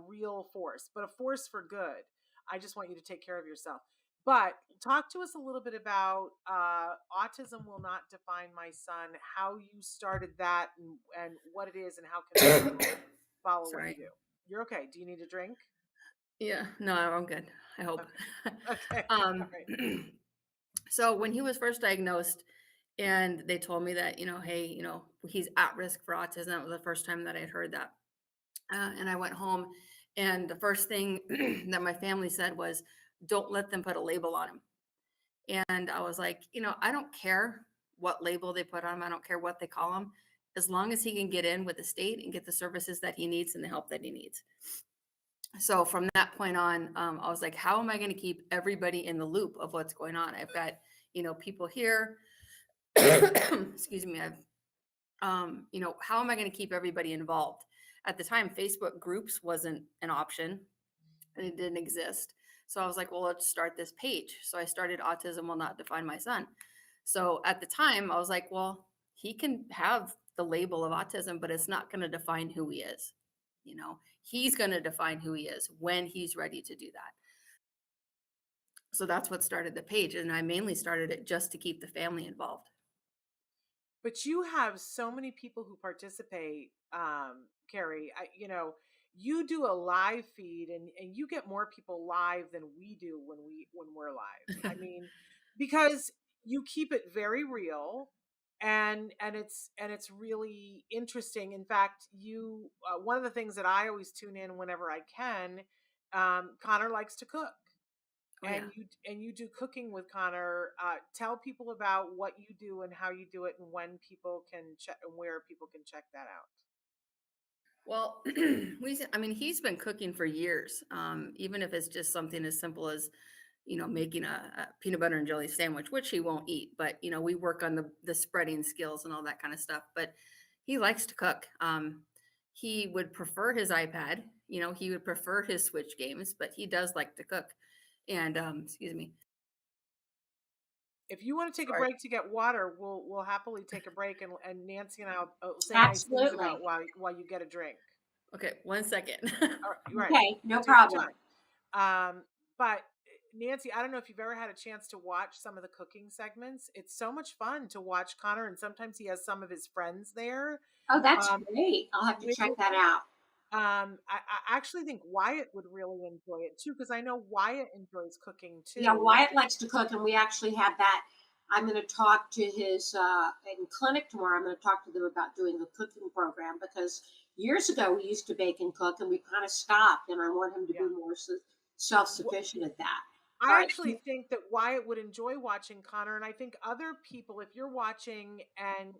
[SPEAKER 3] real force, but a force for good. I just want you to take care of yourself. But talk to us a little bit about Autism Will Not Define My Son, how you started that and what it is and how can I follow what you do. You're okay. Do you need a drink?
[SPEAKER 5] Yeah, no, I'm good. I hope.
[SPEAKER 3] Okay. Right.
[SPEAKER 5] So when he was first diagnosed and they told me that, hey, he's at risk for autism, that was the first time that I'd heard that. And I went home, and the first thing that my family said was, don't let them put a label on him. And I was like, I don't care what label they put on him. I don't care what they call him, as long as he can get in with the state and get the services that he needs and the help that he needs. So from that point on, I was like, how am I going to keep everybody in the loop of what's going on? I've got, people here, excuse me. How am I going to keep everybody involved? At the time, Facebook groups wasn't an option and it didn't exist. So I was like, well, let's start this page. So I started Autism Will Not Define My Son. So at the time I was like, well, he can have the label of autism, but it's not going to define who he is. He's going to define who he is when he's ready to do that. So that's what started the page. And I mainly started it just to keep the family involved.
[SPEAKER 3] But you have so many people who participate, Kerrie. You do a live feed, and you get more people live than we do when we're live. I mean, because you keep it very real, and it's really interesting. In fact, you one of the things that I always tune in whenever I can. Conor likes to cook.
[SPEAKER 5] Oh,
[SPEAKER 3] And you do cooking with Conor. Tell people about what you do and how you do it, and when people can check and where people can check that out.
[SPEAKER 5] Well, he's been cooking for years. Even if it's just something as simple as, making a peanut butter and jelly sandwich, which he won't eat, but we work on the spreading skills and all that kind of stuff. But he likes to cook. He would prefer his iPad, he would prefer his Switch games, but he does like to cook. And excuse me.
[SPEAKER 3] If you want to take a break to get water, we'll happily take a break, and Nancy and I'll say
[SPEAKER 2] Absolutely.
[SPEAKER 3] nice things about while you get a drink.
[SPEAKER 5] Okay, 1 second.
[SPEAKER 3] Right.
[SPEAKER 2] Okay, no problem.
[SPEAKER 3] But Nancy, I don't know if you've ever had a chance to watch some of the cooking segments. It's so much fun to watch Conor, and sometimes he has some of his friends there.
[SPEAKER 2] Oh, that's great. I'll have to check that out.
[SPEAKER 3] I actually think Wyatt would really enjoy it too, because I know Wyatt enjoys cooking too.
[SPEAKER 2] Yeah, Wyatt likes to cook, and we actually had that. I'm going to talk to his in clinic tomorrow. I'm going to talk to them about doing a cooking program, because years ago we used to bake and cook, and we kind of stopped. And I want him to be more self-sufficient at that.
[SPEAKER 3] I actually think that Wyatt would enjoy watching Conor, and I think other people, if you're watching and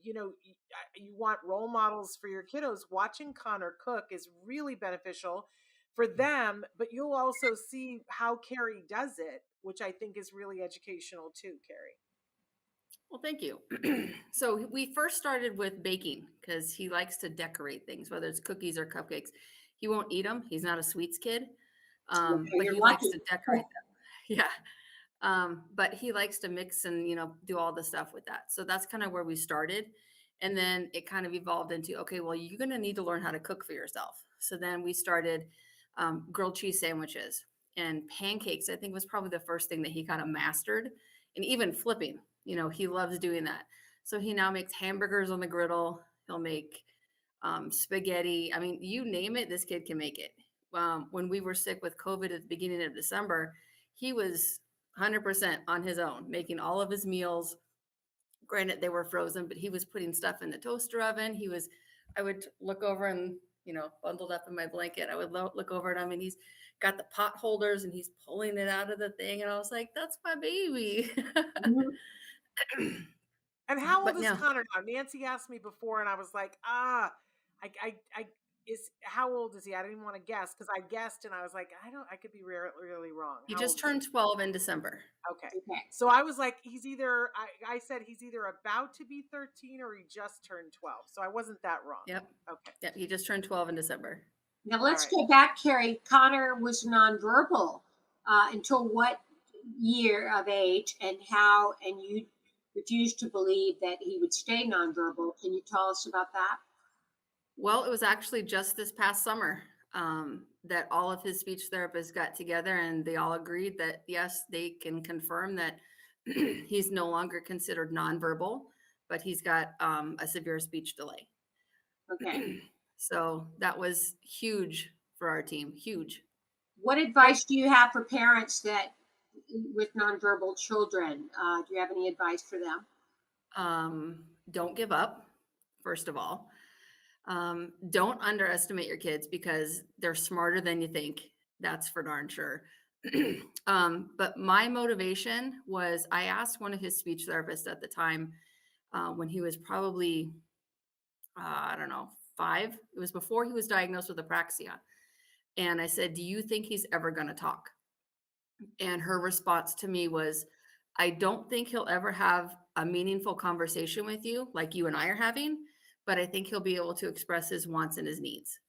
[SPEAKER 3] you want role models for your kiddos, watching Conor cook is really beneficial for them. But you'll also see how Kerrie does it, which I think is really educational too, Kerrie.
[SPEAKER 5] Well, thank you. So we first started with baking because he likes to decorate things, whether it's cookies or cupcakes. He won't eat them. He's not a sweets kid. But he likes to decorate them. Yeah. But he likes to mix and, do all the stuff with that. So that's kind of where we started. And then it kind of evolved into, okay, well, you're going to need to learn how to cook for yourself. So then we started grilled cheese sandwiches and pancakes. I think was probably the first thing that he kind of mastered, and even flipping, he loves doing that. So he now makes hamburgers on the griddle. He'll make spaghetti. I mean, you name it, this kid can make it. When we were sick with COVID at the beginning of December, he was 100% on his own, making all of his meals. Granted, they were frozen, but he was putting stuff in the toaster oven. I would look over and, bundled up in my blanket, I would look over at him, and he's got the pot holders and he's pulling it out of the thing. And I was like, that's my baby.
[SPEAKER 3] And how old is Conor now? Nancy asked me before, and I was like, how old is he? I didn't even want to guess, because I guessed and I was like, I could be really wrong.
[SPEAKER 5] He just turned 12 in December.
[SPEAKER 3] Okay. So I was like, I said he's either about to be 13 or he just turned 12. So I wasn't that wrong.
[SPEAKER 5] Yep.
[SPEAKER 3] Okay.
[SPEAKER 5] Yeah, he just turned 12 in December.
[SPEAKER 2] Now let's go back, Kerrie. Conor was nonverbal until what year of age, and you refused to believe that he would stay nonverbal. Can you tell us about that?
[SPEAKER 5] Well, it was actually just this past summer that all of his speech therapists got together, and they all agreed that, yes, they can confirm that he's no longer considered nonverbal, but he's got a severe speech delay.
[SPEAKER 2] Okay.
[SPEAKER 5] So that was huge for our team, huge.
[SPEAKER 2] What advice do you have for parents with nonverbal children? Do you have any advice for them?
[SPEAKER 5] Don't give up, first of all. Don't underestimate your kids, because they're smarter than you think. That's for darn sure. But my motivation was, I asked one of his speech therapists at the time, when he was probably, 5. It was before he was diagnosed with apraxia. And I said, do you think he's ever going to talk? And her response to me was, I don't think he'll ever have a meaningful conversation with you like you and I are having, but I think he'll be able to express his wants and his needs.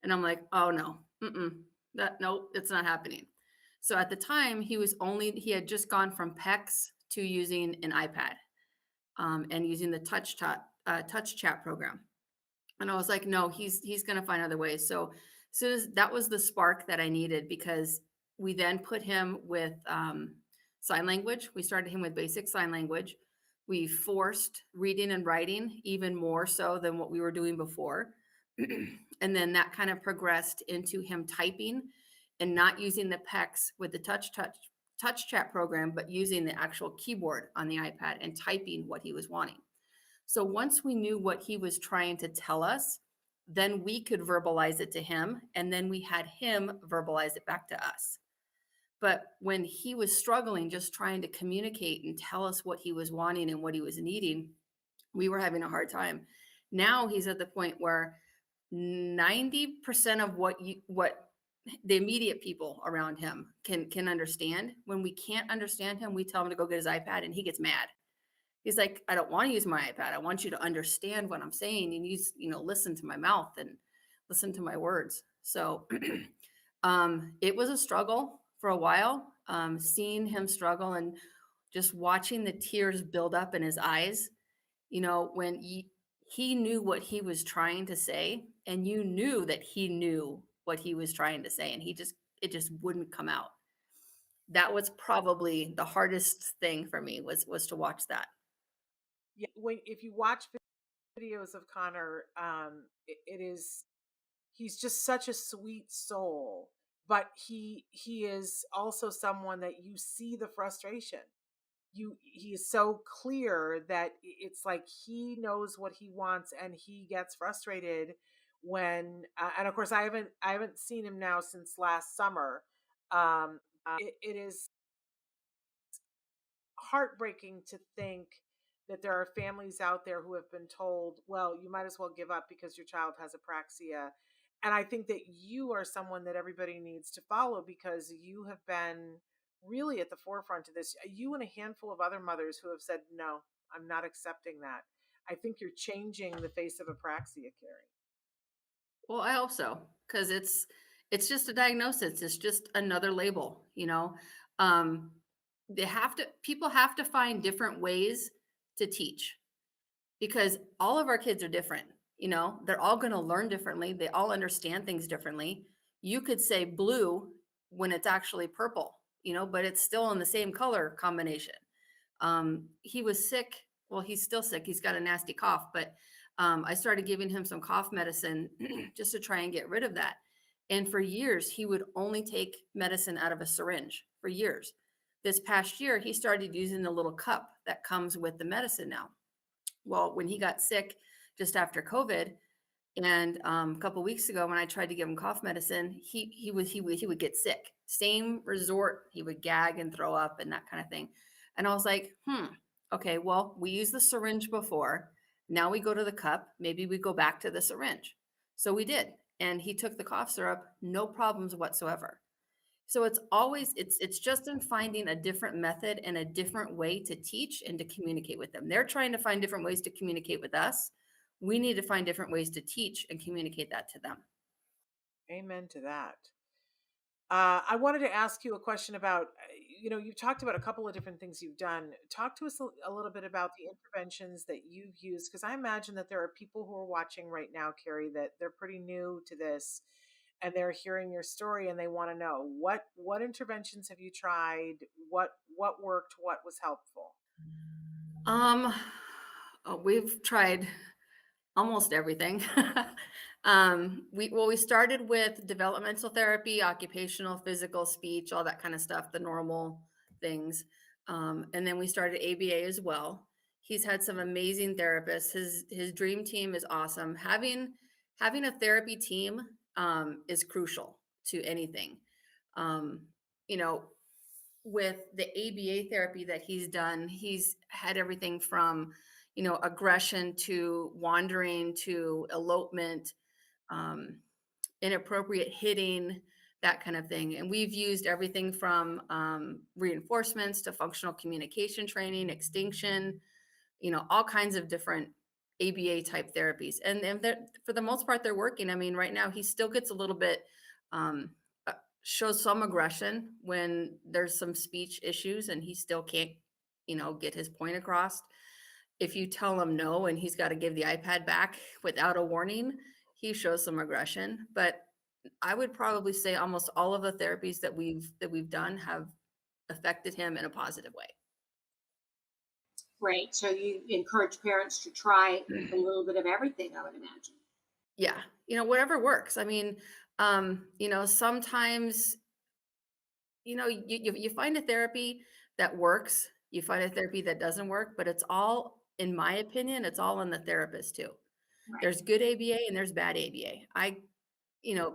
[SPEAKER 5] And I'm like, oh no, no, it's not happening. So at the time, he had just gone from PECs to using an iPad and using the touch chat program. And I was like, no, he's going to find other ways. So that was the spark that I needed, because we then put him with sign language. We started him with basic sign language. We forced reading and writing even more so than what we were doing before. And then that kind of progressed into him typing and not using the PECs with the touch chat program, but using the actual keyboard on the iPad and typing what he was wanting. So once we knew what he was trying to tell us, then we could verbalize it to him, and then we had him verbalize it back to us. But when he was struggling, just trying to communicate and tell us what he was wanting and what he was needing, we were having a hard time. Now he's at the point where 90% of what the immediate people around him can understand. When we can't understand him, we tell him to go get his iPad and he gets mad. He's like, I don't want to use my iPad. I want you to understand what I'm saying and listen to my mouth and listen to my words. So it was a struggle for a while, seeing him struggle and just watching the tears build up in his eyes, when he knew what he was trying to say, and you knew that he knew what he was trying to say, and it just wouldn't come out. That was probably the hardest thing for me was to watch that.
[SPEAKER 3] Yeah, if you watch videos of Conor, he's just such a sweet soul, but he is also someone that you see the frustration. He is so clear that it's like he knows what he wants and he gets frustrated when and of course I haven't seen him now since last summer. It is heartbreaking to think that there are families out there who have been told, well, you might as well give up because your child has apraxia. And I think that you are someone that everybody needs to follow because you have been really at the forefront of this. You and a handful of other mothers who have said, no, I'm not accepting that. I think you're changing the face of apraxia, Kerrie.
[SPEAKER 5] Well, I hope so, because it's just a diagnosis. It's just another label, people have to find different ways to teach, because all of our kids are different. They're all going to learn differently. They all understand things differently. You could say blue when it's actually purple, but it's still in the same color combination. He was sick. Well, he's still sick. He's got a nasty cough, but I started giving him some cough medicine just to try and get rid of that. And for years, he would only take medicine out of a syringe for years. This past year, he started using the little cup that comes with the medicine now. Well, when he got sick just after COVID, and a couple of weeks ago, when I tried to give him cough medicine, he would get sick. Same resort, he would gag and throw up and that kind of thing. And I was like, okay, well, we used the syringe before. Now we go to the cup. Maybe we go back to the syringe. So we did, and he took the cough syrup, no problems whatsoever. So it's just in finding a different method and a different way to teach and to communicate with them. They're trying to find different ways to communicate with us. We need to find different ways to teach and communicate that to them.
[SPEAKER 3] Amen to that. I wanted to ask you a question about, you've talked about a couple of different things you've done. Talk to us a little bit about the interventions that you've used, because I imagine that there are people who are watching right now, Kerrie, that they're pretty new to this and they're hearing your story and they want to know what interventions have you tried? What worked? What was helpful?
[SPEAKER 5] We've tried almost everything. We started with developmental therapy, occupational, physical, speech, all that kind of stuff, the normal things. And then we started ABA as well. He's had some amazing therapists. His dream team is awesome. Having a therapy team is crucial to anything. With the ABA therapy that he's done, he's had everything from aggression to wandering to elopement, inappropriate hitting, that kind of thing. And we've used everything from reinforcements to functional communication training, extinction, all kinds of different ABA type therapies. And for the most part, they're working. I mean, right now he still gets a little bit, shows some aggression when there's some speech issues and he still can't, get his point across. If you tell him no and he's got to give the iPad back without a warning, he shows some aggression. But I would probably say almost all of the therapies that we've done have affected him in a positive way.
[SPEAKER 2] Great. So you encourage parents to try a little bit of everything, I would imagine.
[SPEAKER 5] Yeah, whatever works. I mean, sometimes, you find a therapy that works, you find a therapy that doesn't work, but it's all, in my opinion, it's all on the therapist too.
[SPEAKER 2] Right.
[SPEAKER 5] There's good ABA and there's bad ABA.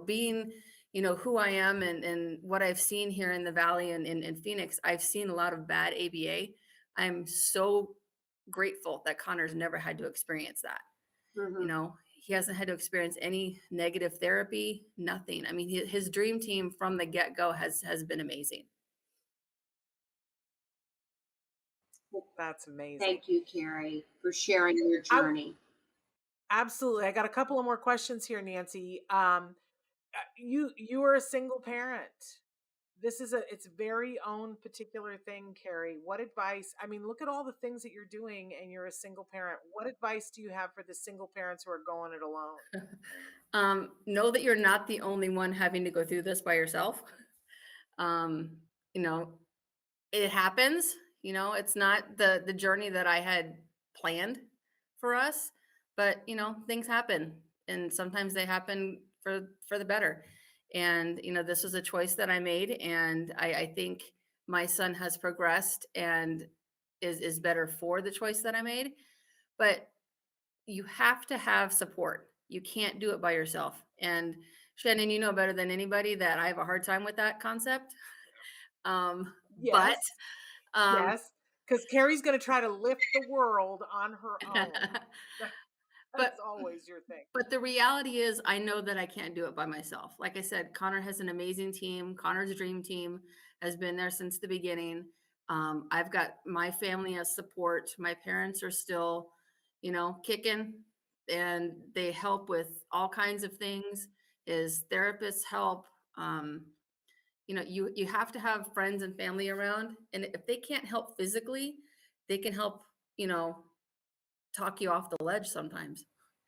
[SPEAKER 5] Being, who I am and what I've seen here in the Valley and in Phoenix, I've seen a lot of bad ABA. I'm so grateful that Conor's never had to experience that.
[SPEAKER 2] Mm-hmm.
[SPEAKER 5] He hasn't had to experience any negative therapy, nothing. I mean, his dream team from the get-go has been amazing.
[SPEAKER 3] That's amazing.
[SPEAKER 2] Thank you, Kerrie, for sharing your journey.
[SPEAKER 3] Absolutely. I got a couple of more questions here, Nancy. You are a single parent. This is its very own particular thing, Kerrie. What advice? I mean, look at all the things that you're doing, and you're a single parent. What advice do you have for the single parents who are going it alone?
[SPEAKER 5] Know that you're not the only one having to go through this by yourself. It happens. It's not the journey that I had planned for us, but things happen, and sometimes they happen for the better. And this was a choice that I made, and I think my son has progressed and is better for the choice that I made. But you have to have support. You can't do it by yourself. And Shannon, you know better than anybody that I have a hard time with that concept.
[SPEAKER 3] Yes.
[SPEAKER 5] But
[SPEAKER 3] yes, because Kerrie's going to try to lift the world on her own. That's always your thing.
[SPEAKER 5] But the reality is, I know that I can't do it by myself. Like I said, Conor has an amazing team. Conor's dream team has been there since the beginning. I've got my family as support. My parents are still, kicking, and they help with all kinds of things. Is therapists help. You have to have friends and family around, and if they can't help physically, they can help, talk you off the ledge sometimes.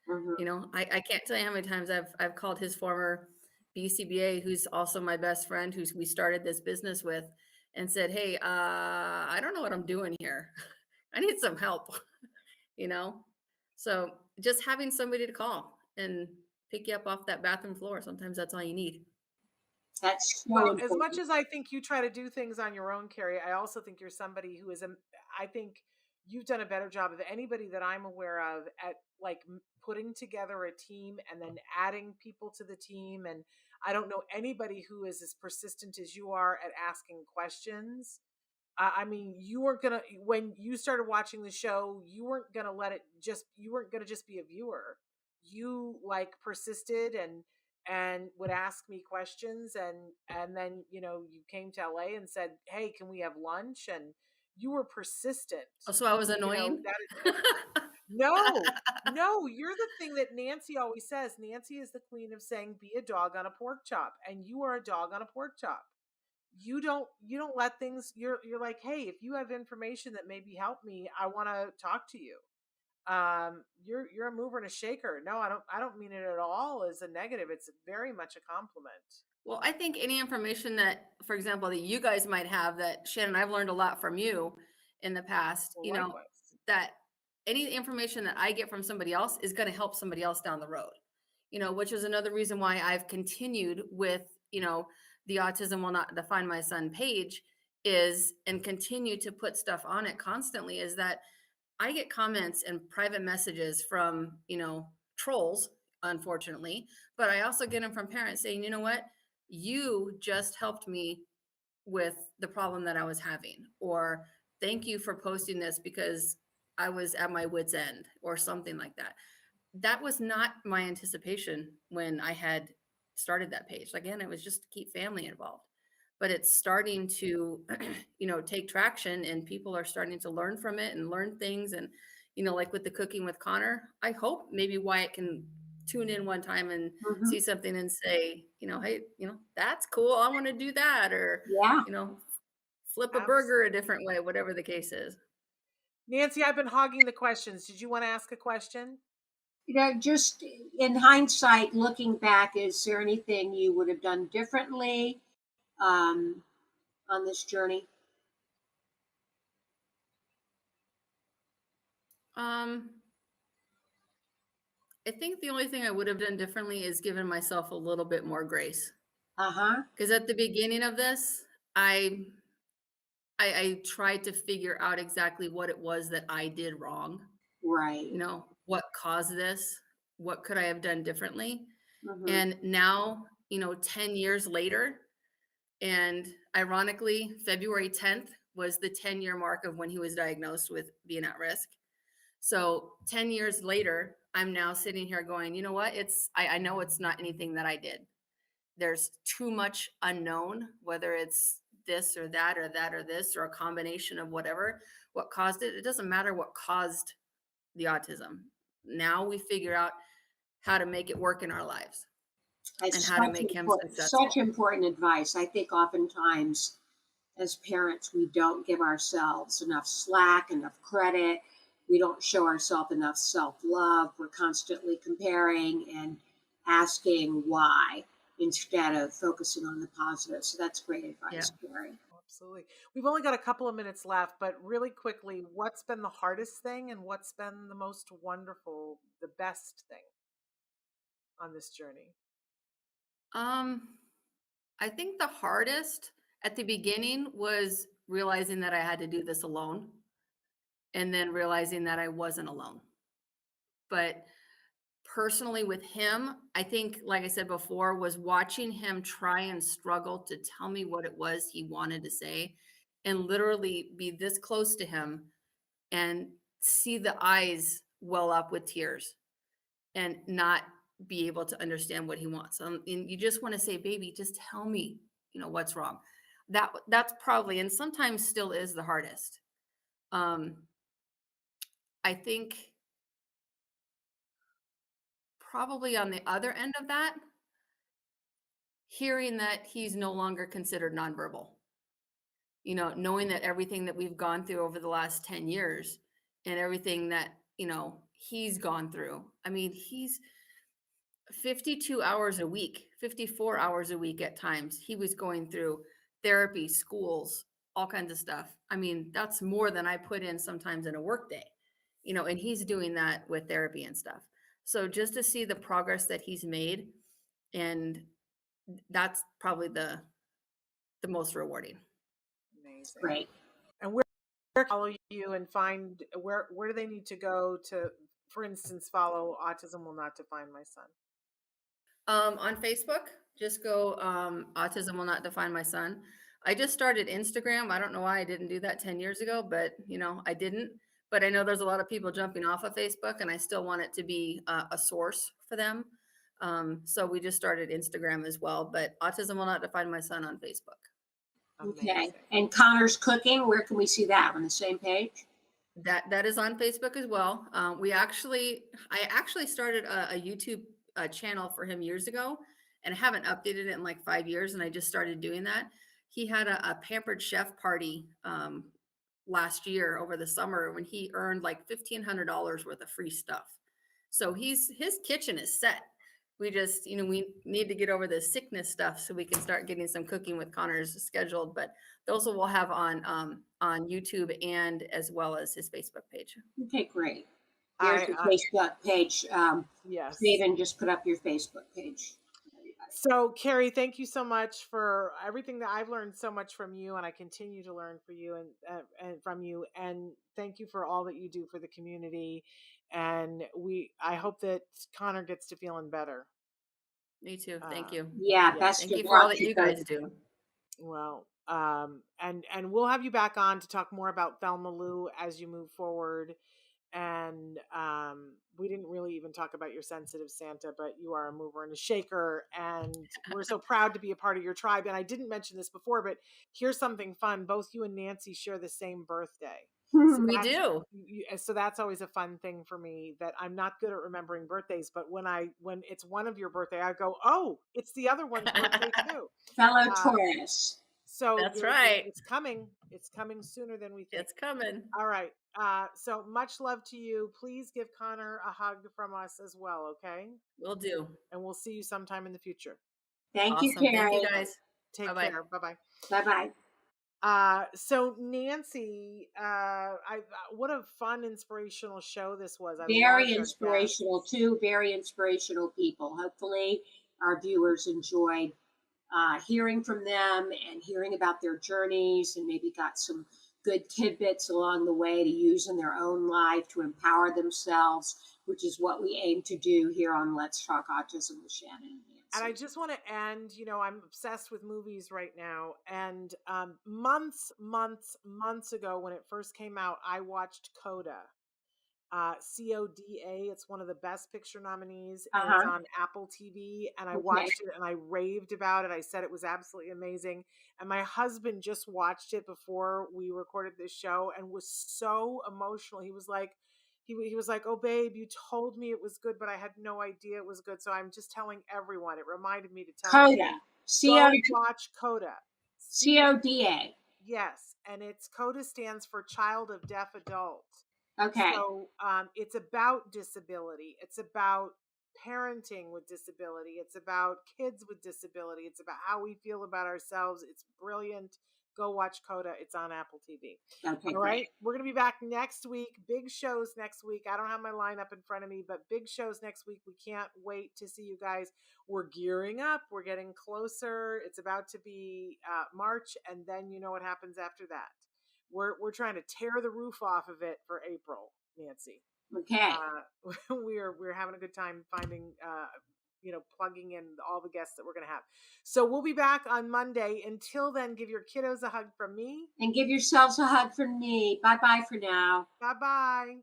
[SPEAKER 2] Mm-hmm.
[SPEAKER 5] I can't tell you how many times I've called his former BCBA, who's also my best friend, who we started this business with, and said, "Hey, I don't know what I'm doing here. I need some help." So just having somebody to call and pick you up off that bathroom floor, sometimes that's all you need.
[SPEAKER 2] That's so
[SPEAKER 3] Well,
[SPEAKER 2] important.
[SPEAKER 3] as much as I think you try to do things on your own, Kerrie, I also think you're somebody who is I think you've done a better job of anybody that I'm aware of at like putting together a team and then adding people to the team. And I don't know anybody who is as persistent as you are at asking questions. I mean, you weren't gonna, when you started watching the show, you weren't gonna you weren't gonna just be a viewer. You like persisted and would ask me questions, and then you came to LA and said, "Hey, can we have lunch?" And you were persistent.
[SPEAKER 5] Oh, so I was annoying?
[SPEAKER 3] No, you're the thing that Nancy always says. Nancy is the queen of saying, "Be a dog on a pork chop," and you are a dog on a pork chop. You don't let things. You're like, "Hey, if you have information that maybe help me, I want to talk to you." You're a mover and a shaker. No, I don't mean it at all as a negative. It's very much a compliment.
[SPEAKER 5] Well, I think any information that, for example, that you guys might have, that Shannon, I've learned a lot from you in the past,
[SPEAKER 3] Well, likewise.
[SPEAKER 5] that any information that I get from somebody else is going to help somebody else down the road, which is another reason why I've continued with, the Autism Will Not Define My Son page and continue to put stuff on it constantly, is that I get comments and private messages from, trolls, unfortunately, but I also get them from parents saying, "You know what? You just helped me with the problem that I was having," or "Thank you for posting this because I was at my wit's end," or something like that. That was not my anticipation when I had started that page. Again, it was just to keep family involved, but it's starting to, take traction, and people are starting to learn from it and learn things. And, like with the cooking with Conor, I hope maybe Wyatt can tune in one time and see something and say, "Hey, that's cool. I want to do that." Or, flip a burger a different way, whatever the case is.
[SPEAKER 3] Nancy, I've been hogging the questions. Did you want to ask a question?
[SPEAKER 2] Just in hindsight, looking back, is there anything you would have done differently on this journey?
[SPEAKER 5] I think the only thing I would have done differently is given myself a little bit more grace.
[SPEAKER 2] Uh-huh.
[SPEAKER 5] Because at the beginning of this, I tried to figure out exactly what it was that I did wrong.
[SPEAKER 2] Right.
[SPEAKER 5] You know, what caused this? What could I have done differently?
[SPEAKER 2] Mhm.
[SPEAKER 5] And now, 10 years later, and ironically, February 10th was the 10-year mark of when he was diagnosed with being at risk. So 10 years later, I'm now sitting here going, you know what? I know it's not anything that I did. There's too much unknown, whether it's this or that or that or this or a combination of whatever, what caused it. It doesn't matter what caused the autism. Now we figure out how to make it work in our lives and
[SPEAKER 2] It's
[SPEAKER 5] how to make him
[SPEAKER 2] such
[SPEAKER 5] successful.
[SPEAKER 2] important advice. I think oftentimes as parents, we don't give ourselves enough slack, enough credit. We don't show ourselves enough self-love. We're constantly comparing and asking why instead of focusing on the positive. So that's great advice, Kerrie.
[SPEAKER 3] Absolutely. We've only got a couple of minutes left, but really quickly, what's been the hardest thing and what's been the most wonderful, the best thing on this journey?
[SPEAKER 5] I think the hardest at the beginning was realizing that I had to do this alone and then realizing that I wasn't alone. But personally with him, I think, like I said before, was watching him try and struggle to tell me what it was he wanted to say and literally be this close to him and see the eyes well up with tears and not be able to understand what he wants. And you just want to say, baby, just tell me, what's wrong. That's probably, and sometimes still is the hardest. I think probably on the other end of that, hearing that he's no longer considered nonverbal, knowing that everything that we've gone through over the last 10 years and everything that, he's gone through. I mean, he's 52 hours a week, 54 hours a week at times. He was going through therapy, schools, all kinds of stuff. I mean, that's more than I put in sometimes in a work day, and he's doing that with therapy and stuff. So just to see the progress that he's made, and that's probably the most rewarding.
[SPEAKER 3] Amazing.
[SPEAKER 2] Great.
[SPEAKER 3] And where can follow you and find where do they need to go to, for instance, follow Autism Will Not Define My Son?
[SPEAKER 5] On Facebook, just go Autism Will Not Define My Son. I just started Instagram. I don't know why I didn't do that 10 years ago, but I didn't. But I know there's a lot of people jumping off of Facebook, and I still want it to be a source for them. So we just started Instagram as well, but Autism Will Not Define My Son on Facebook.
[SPEAKER 2] Okay.
[SPEAKER 3] Amazing.
[SPEAKER 2] And Conor's Cooking, where can we see that? On the same page?
[SPEAKER 5] That is on Facebook as well. I actually started a YouTube channel for him years ago, and I haven't updated it in like 5 years, and I just started doing that. He had a pampered chef party last year over the summer when he earned like $1,500 worth of free stuff. So his kitchen is set. We just, we need to get over the sickness stuff so we can start getting some cooking with Conor's scheduled. But those we'll have on YouTube and as well as his Facebook page.
[SPEAKER 2] Okay, great. There's the Facebook page.
[SPEAKER 3] Yes.
[SPEAKER 2] Raven, just put up your Facebook page.
[SPEAKER 3] So, Kerrie, thank you so much for everything that I've learned so much from you, and I continue to learn for you and from you. And thank you for all that you do for the community. And I hope that Conor gets to feeling better.
[SPEAKER 5] Me too. Thank you.
[SPEAKER 2] Yeah, best
[SPEAKER 5] thank you for all that you guys do.
[SPEAKER 3] Well, and we'll have you back on to talk more about ThelmaLou as you move forward. And we didn't really even talk about your sensitive Santa, but you are a mover and a shaker, and we're so proud to be a part of your tribe. And I didn't mention this before, but here's something fun. Both you and Nancy share the same birthday.
[SPEAKER 5] So we do.
[SPEAKER 3] So that's always a fun thing for me, that I'm not good at remembering birthdays, but when it's one of your birthday, I go, oh, it's the other one's birthday too.
[SPEAKER 2] Fellow Taurus.
[SPEAKER 3] So
[SPEAKER 5] that's right.
[SPEAKER 3] It's coming. It's coming sooner than we think.
[SPEAKER 5] It's coming.
[SPEAKER 3] All right. So much love to you. Please give Conor a hug from us as well. Okay.
[SPEAKER 5] Will do.
[SPEAKER 3] And we'll see you sometime in the future.
[SPEAKER 2] Thank you, Kerrie.
[SPEAKER 5] Thank you, guys.
[SPEAKER 3] Take
[SPEAKER 5] Bye-bye.
[SPEAKER 3] care. Bye-bye.
[SPEAKER 2] Bye-bye.
[SPEAKER 3] So Nancy, what a fun, inspirational show this was. I
[SPEAKER 2] Very
[SPEAKER 3] loved our
[SPEAKER 2] inspirational,
[SPEAKER 3] guests.
[SPEAKER 2] two very inspirational people. Hopefully, our viewers enjoyed hearing from them and hearing about their journeys, and maybe got some good tidbits along the way to use in their own life to empower themselves, which is what we aim to do here on Let's Talk Autism with Shannon and Nancy.
[SPEAKER 3] And I just want to end, I'm obsessed with movies right now. And months ago, when it first came out, I watched CODA. CODA. It's one of the Best Picture nominees, and it's on Apple TV. And I watched it and I raved about it. I said it was absolutely amazing. And my husband just watched it before we recorded this show and was so emotional. He was like, oh, babe, you told me it was good, but I had no idea it was good. So I'm just telling everyone. It reminded me to tell
[SPEAKER 2] CODA.
[SPEAKER 3] Watch CODA.
[SPEAKER 2] CODA.
[SPEAKER 3] Yes, and it's CODA stands for Child of Deaf Adult.
[SPEAKER 2] Okay.
[SPEAKER 3] So it's about disability. It's about parenting with disability. It's about kids with disability. It's about how we feel about ourselves. It's brilliant. Go watch CODA. It's on Apple TV.
[SPEAKER 2] Okay.
[SPEAKER 3] All right. We're going to be back next week. Big shows next week. I don't have my lineup in front of me, but big shows next week. We can't wait to see you guys. We're gearing up. We're getting closer. It's about to be March, and then you know what happens after that. We're trying to tear the roof off of it for April, Nancy.
[SPEAKER 2] Okay.
[SPEAKER 3] We're having a good time finding, plugging in all the guests that we're going to have. So we'll be back on Monday. Until then, give your kiddos a hug from me.
[SPEAKER 2] And give yourselves a hug from me. Bye-bye for now.
[SPEAKER 3] Bye-bye.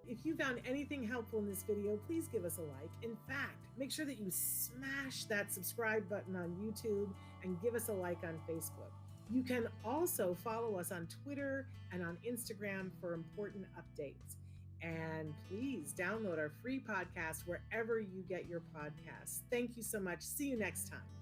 [SPEAKER 3] If you found anything helpful in this video, please give us a like. In fact, make sure that you smash that subscribe button on YouTube and give us a like on Facebook. You can also follow us on Twitter and on Instagram for important updates. And please download our free podcast wherever you get your podcasts. Thank you so much. See you next time.